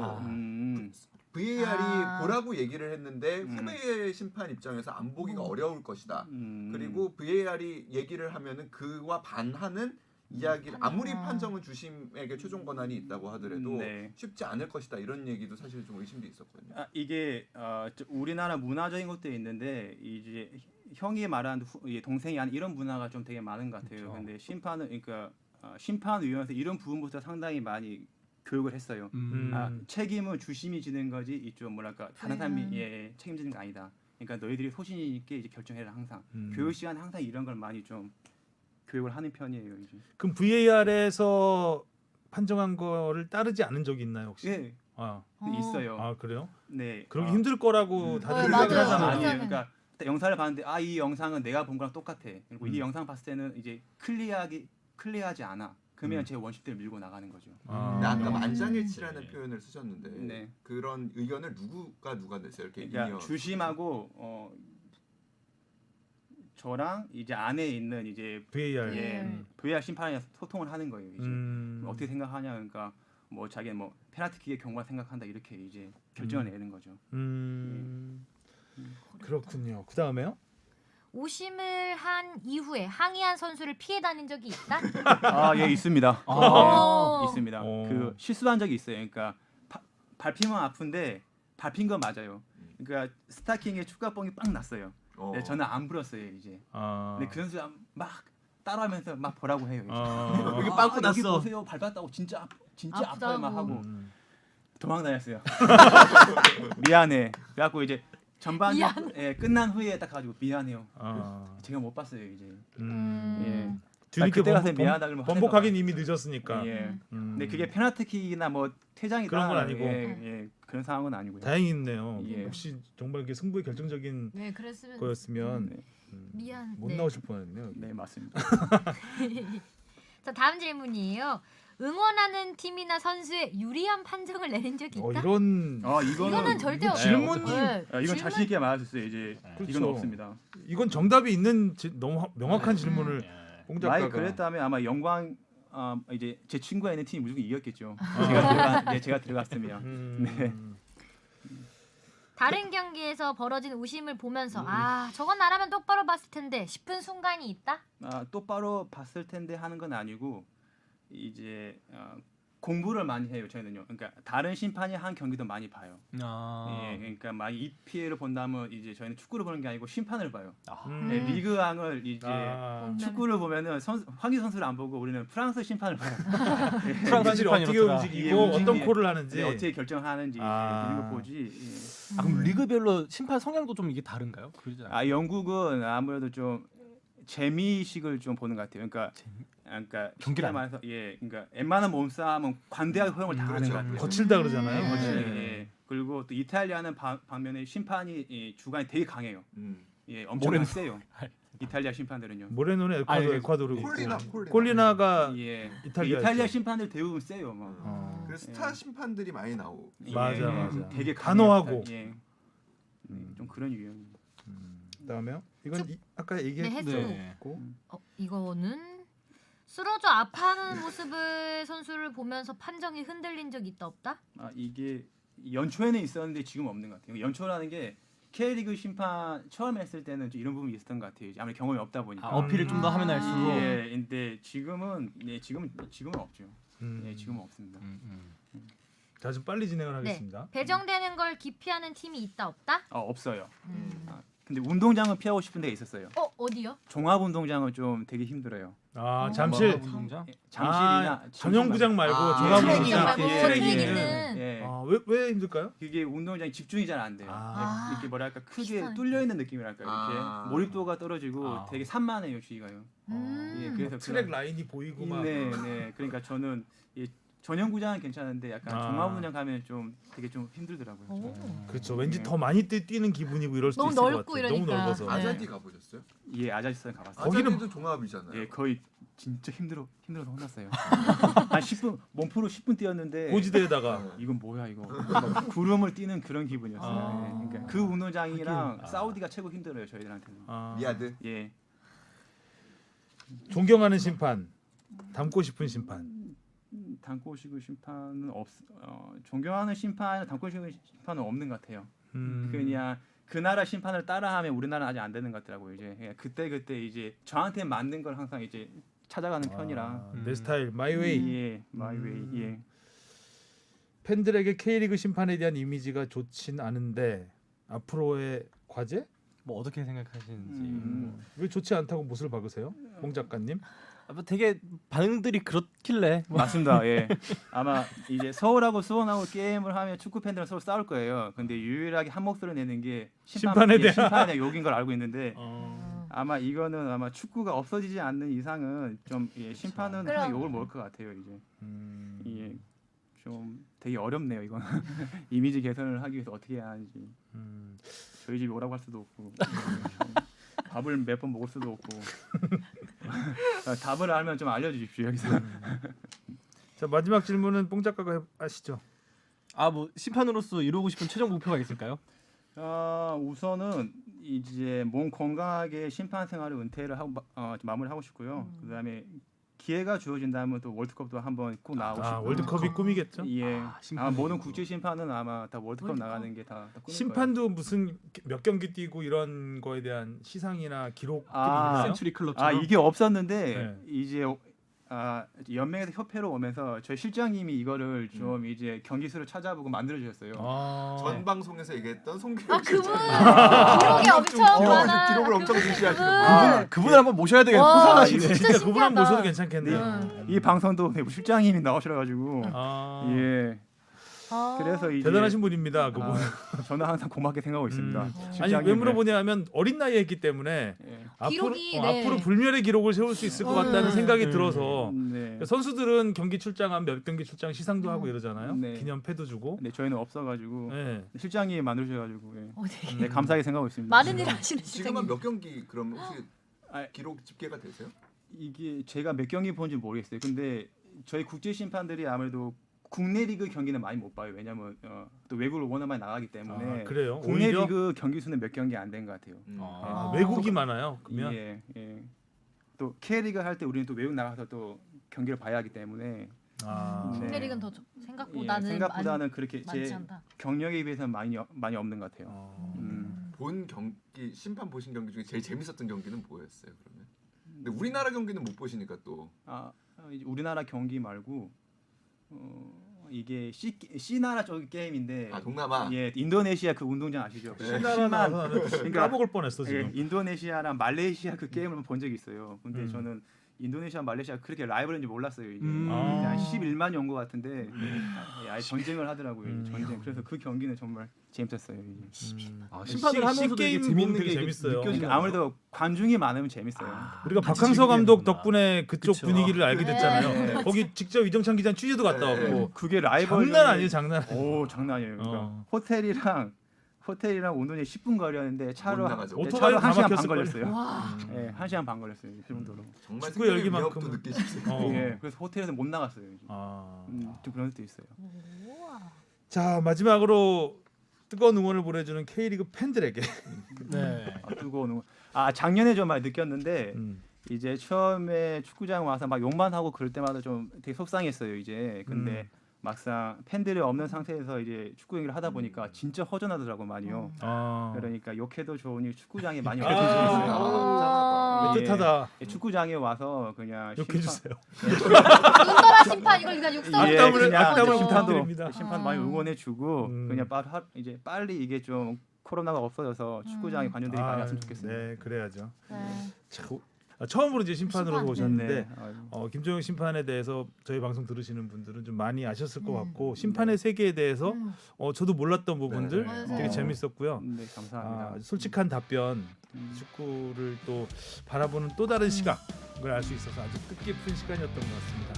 VAR이 보라고 얘기를 했는데 후배 심판 입장에서 안 보기가 어려울 것이다. 그리고 VAR이 얘기를 하면은 그와 반하는 이야기를 아무리 판정은 주심에게 최종 권한이 있다고 하더라도 쉽지 않을 것이다. 이런 얘기도 사실 좀 의심도 있었거든요. 이게 우리나라 문화적인 것도 있는데 이제 형이 말한 동생이 하는 이런 문화가 좀 되게 많은 것 같아요. 근데 심판은 그러니까 심판위원회에서 이런 부분부터 상당히 많이 교육을 했어요. 책임은 주심이 지는 거지 이쪽 뭐랄까 다른 사람이 책임지는 거 아니다. 그러니까 너희들이 소신 있게 이제 결정해라 항상. 교육 시간에 항상 이런 걸 많이 좀 교육을 하는 편이에요. 이제. 그럼 VAR에서 판정한 거를 따르지 않은 적이 있나요 혹시? 예. 있어요. 그래요? 네. 그러기 힘들 거라고 다들 맞아요. 생각을 하잖아요. 아니에요. 그러니까 영상을 봤는데 이 영상은 내가 본 거랑 똑같아. 그리고 이 영상 봤을 때는 이제 클리어하지 않아. 그러면 제 원칙대로 밀고 나가는 거죠. 근데 아까 만장일치라는 표현을 쓰셨는데 네. 그런 의견을 누가 냈어요? 이렇게 그러니까 주심하고 저랑 이제 안에 있는 이제 VAR. VAR 심판이랑 소통을 하는 거예요. 이제 어떻게 생각하냐, 그러니까 뭐 자기는 뭐 페널티킥의 경우만 생각한다 이렇게 이제 결정을 내는 거죠. 그렇군요. 그 다음에요? 오심을 한 이후에 항의한 선수를 피해 다닌 적이 있다? 예, 있습니다. 아. 있습니다. 오. 그 실수한 적이 있어요. 그러니까 밟히면 아픈데 밟힌 건 맞아요. 그러니까 스타킹에 축구뽕이 빵 났어요. 네, 저는 안 불었어요 이제. 근데 그 선수가 막 따라하면서 막 보라고 해요. 이제. 여기 빵꾸 여기 났어. 보세요. 밟았다고 진짜 아파요 막 하고 도망 다녔어요. 미안해. 그래갖고 이제 전반 끝난 후에 딱 가지고 미안해요. 제가 못 봤어요 이제. 예. 뒤늦게 그때 가서 미안하다 그러면 번복하긴 이미 늦었으니까. 예. 근데 그게 페널티킥이나 뭐 퇴장이다 그런 건 아니고. 그런 상황은 아니고요. 다행이네요. 예. 혹시 정말 이게 승부의 결정적인 네, 그랬으면 거였으면 네. 미안. 못 네. 나오실 뻔했네요. 네 맞습니다. 자, 다음 질문이에요. 응원하는 팀이나 선수의 유리한 판정을 내린 적이 있다? 이런 이거는 절대 이거 없어요. 질문이 네. 이건 자신 있게 말하셨어요. 이제 그렇죠. 이건 없습니다. 이건 정답이 있는 너무 명확한 질문을 홍 작가가. 만약 그랬다면 아마 영광 이제 제 친구가 있는 팀이 무조건 이겼겠죠. 제가 들어갔으면. 네. 다른 경기에서 벌어진 우심을 보면서 저건 나라면 똑바로 봤을 텐데 싶은 순간이 있다? 똑바로 봤을 텐데 하는 건 아니고 이제 공부를 많이 해요. 저희는요. 그러니까 다른 심판이 한 경기도 많이 봐요. 예, 그러니까 막 EPL을 본다면 이제 저희는 축구를 보는 게 아니고 심판을 봐요. 예, 리그왕을 이제 축구를 보면은 황희 선수를 안 보고 우리는 프랑스 심판을 봐요. 프랑스들이 어떻게 움직이고 어떤 콜을 하는지 네, 어떻게 결정하는지 이런 거 보지. 예. 그럼 리그별로 심판 성향도 좀 이게 다른가요? 그러지 않아요? 영국은 아무래도 좀 재미식을 좀 보는 것 같아요. 그러니까 경기를 말해서 그러니까 웬만한 몸싸움은 관대하게 허용을 다 하는 것 같아요. 거칠다 그러잖아요. 예. 그리고 또 이탈리아는 반면에 심판이 주관이 되게 강해요. 엄청 세요. 이탈리아 심판들은요. 모레노는 에콰도르고 콜리나 콜리나가 이탈리아 심판들 대부분 세요. 그 스타 심판들이 많이 나오고. 맞아. 되게 단호하고. 좀 그런 유형. 그다음에요? 이건 아까 얘기했고 이거는 쓰러져 아파하는 모습을 선수를 보면서 판정이 흔들린 적 있다 없다? 이게 연초에는 있었는데 지금 없는 것 같아요. 연초라는 게 K리그 심판 처음 했을 때는 좀 이런 부분이 있었던 것 같아요. 아무래도 경험이 없다 보니까. 어필을 좀 더 하면 할수록. 근데 지금은 지금은 없죠. 지금은 없습니다. 자, 좀 빨리 진행을 하겠습니다. 배정되는 걸 기피하는 팀이 있다 없다? 없어요. 근데 운동장은 피하고 싶은 데가 있었어요. 어디요? 종합 운동장은 좀 되게 힘들어요. 잠실 운동장? 잠실이나 전용구장 말고 종합 트랙 운동장. 트랙 트랙 있는. 왜 힘들까요? 그게 운동장이 집중이 잘 안 돼요. 이렇게 뭐랄까 크게 비슷한. 뚫려 있는 느낌이랄까 이렇게 몰입도가 떨어지고 되게 산만해요 주의가요. 그래서 트랙 라인이 보이고 막. 네. 그러니까 저는 전용구장은 괜찮은데 약간 종합운동장 가면 좀 되게 좀 힘들더라고요. 그렇죠. 왠지 더 많이 뛰는 기분이고 이럴 수도 너무 있을 것 넓고 같아요. 이러니까. 너무 넓어서. 네. 아잔디 가보셨어요? 아자스는 가봤어요. 거기는 종합이잖아요. 거의 진짜 힘들어서 혼났어요. 한 10분 몸푸로 10분 뛰었는데 고지대에다가 이건 뭐야 이거 막 구름을 뛰는 그런 기분이었어요. 그러니까 그 운동장이랑 사우디가 최고 힘들어요 저희들한테는. 리야드. 예. 존경하는 심판, 닮고 싶은 심판. 닮고 싶은 심판은 존경하는 심판이나 닮고 싶은 심판은 없는 것 같아요. 그냥 그 나라 심판을 따라하면 우리나라는 아직 안 되는 것 같더라고요. 이제 그때 이제 저한테 맞는 걸 항상 이제 찾아가는 편이라. 내 스타일, 마이 웨이. 예, 마이 웨이. 예. 팬들에게 K리그 심판에 대한 이미지가 좋진 않은데 앞으로의 과제? 뭐 어떻게 생각하시는지. 왜 좋지 않다고 못을 박으세요, 홍 작가님? 되게 반응들이 그렇길래 맞습니다. 예. 아마 이제 서울하고 수원하고 게임을 하면 축구 팬들은 서로 싸울 거예요. 근데 유일하게 한 목소리 내는 게 심판에 대한 욕인 걸 알고 있는데 아마 이거는 아마 축구가 없어지지 않는 이상은 좀 심판은 항상 욕을 먹을 것 같아요. 이제 좀 되게 어렵네요. 이건 이미지 개선을 하기 위해서 어떻게 해야 하는지. 저희 집에 오라고 할 수도 없고 밥을 몇 번 먹을 수도 없고 답을 알면 좀 알려주십시오 여기서. 자, 마지막 질문은 뽕 작가가 하시죠. 뭐 심판으로서 이루고 싶은 최종 목표가 있을까요? 우선은 이제 몸 건강하게 심판 생활을 은퇴를 하고 마무리하고 싶고요. 그다음에 기회가 주어진다면 또 월드컵도 한번 꼭 나오고 싶고. 월드컵이 꿈이겠죠? 예. 모든 국제 심판은 아마 다 월드컵 나가는 게 다 꿈일 심판도 거예요. 무슨 몇 경기 뛰고 이런 거에 대한 시상이나 기록들이 있나요? 센츄리 클럽처럼. 이게 없었는데 이제 연맹에서 협회로 오면서 저희 실장님이 이거를 좀 이제 경기수를 찾아보고 만들어 주셨어요. 전 방송에서 얘기했던 송규 아 그분 기록이 엄청 많아. 기록을 엄청 중시하시는 그분을 한번 모셔야 되겠네. 와, 호상하시네. 진짜 진짜 그분 한번 신기하다. 모셔도 괜찮겠네요. 이 방송도 실장님이 나오셔가지고 예. 그래서 이제 대단하신 분입니다. 그분. 저는 항상 고맙게 생각하고 있습니다. 아니 실장님을. 왜 물어보냐면 어린 나이에 했기 때문에 예. 기록이, 네. 앞으로 불멸의 기록을 세울 수 있을 것 같다는 생각이 들어서 네. 선수들은 경기 출장한 몇 경기 출장 시상도 하고 이러잖아요. 네. 기념패도 주고. 네, 저희는 없어가지고 네. 실장님이 만드셔가지고 예. 되게 네, 감사하게 생각하고 있습니다. 많은 일 하시는 지금 실장님. 몇 경기 그럼 혹시 아, 기록 집계가 되세요? 이게 제가 몇 경기 본지 모르겠어요. 근데 저희 국제 심판들이 아무래도 국내 리그 경기는 많이 못 봐요. 왜냐면 또 외국을 워낙 많이 나가기 때문에 그래요? 국내 오히려? 리그 경기 수는 몇 경기 안 된 것 같아요. 외국이 많아요. 그러면 예, 예. 또 K리그 할 때 우리는 또 외국 나가서 또 경기를 봐야 하기 때문에 아, 네. 국내 리그는 더 생각보다는 생각보다는 그렇게 많지 제 않다. 경력에 비해서는 많이 없는 것 같아요. 본 경기 심판 보신 경기 중에 제일 재밌었던 경기는 뭐였어요? 그러면? 근데 우리나라 경기는 못 보시니까 또 이제 우리나라 경기 말고 이게 C 나라 쪽 게임인데 동남아. 예, 인도네시아 그 운동장 아시죠? 신나라 나서 그러니까 까먹을 뻔했어 예, 지금. 인도네시아랑 말레이시아 그 게임을 본 적이 있어요. 근데 저는 인도네시아, 말레이시아 그렇게 라이벌인지 몰랐어요. 이게 한 11만이 온 것 같은데 아예 전쟁을 하더라고요. 전쟁. 그래서 그 경기는 정말 재밌었어요. 이게. 심판을 하면서도 게임 이게 재밌는 되게 게 재밌어요. 느껴지는 그러니까 아무래도 관중이 많으면 재밌어요. 우리가 같이 박항서 즐기게 감독 되는구나. 덕분에 그쪽 그쵸. 분위기를 알게 됐잖아요. 네. 거기 직접 이정찬 기자 취재도 갔다 왔고 그게 라이벌 장난 아니에요, 장난. 오 장난 아니에요. 그러니까 호텔이랑 운동이 10분 거리였는데 차로 못 나가죠. 오토바이로 다 1시간 반 막혔을 걸렸어요. 와. 예, 1시간 반 걸렸어요. 그 정도로. 정말 축구 생명의 열기만큼은- 위협도 느끼실 수 있어요. 예, 그래서 호텔에서 못 나갔어요. 좀 그런 것도 있어요. 우와. 자 마지막으로 뜨거운 응원을 보내주는 K리그 팬들에게 네. 뜨거운 응원. 작년에 좀 많이 느꼈는데 음. 이제 처음에 축구장 와서 막 욕만 하고 그럴 때마다 좀 되게 속상했어요. 이제 근데 막상 팬들이 없는 상태에서 이제 축구 경기를 하다 보니까 진짜 허전하더라고 많이요. 그러니까 욕해도 좋으니 축구장에 많이 와주세요. 아. 따뜻하다. 축구장에 와서 그냥 욕해주세요. 눈떠라 심판 이걸 그냥 육성. 예, 악담을- 그냥 악담을 심판도 부탁드립니다. 심판 많이 응원해주고 음. 그냥 이제 빨리 이게 좀 코로나가 없어져서 축구장에 관중들이 많이 왔으면 좋겠어요. 네, 그래야죠. 네. 참, 처음으로 이제 심판으로 심판. 오셨는데 네. 김종영 심판에 대해서 저희 방송 들으시는 분들은 좀 많이 아셨을 것 같고 심판의 세계에 대해서 저도 몰랐던 부분들 네. 되게 맞아요. 재밌었고요. 네, 감사합니다. 솔직한 답변, 축구를 또 바라보는 또 다른 시각을 알 수 있어서 아주 뜻깊은 시간이었던 것 같습니다.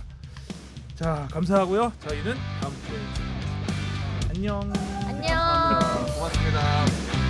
자, 감사하고요. 저희는 다음 주에 뵙겠습니다. 안녕. 안녕. 고맙습니다.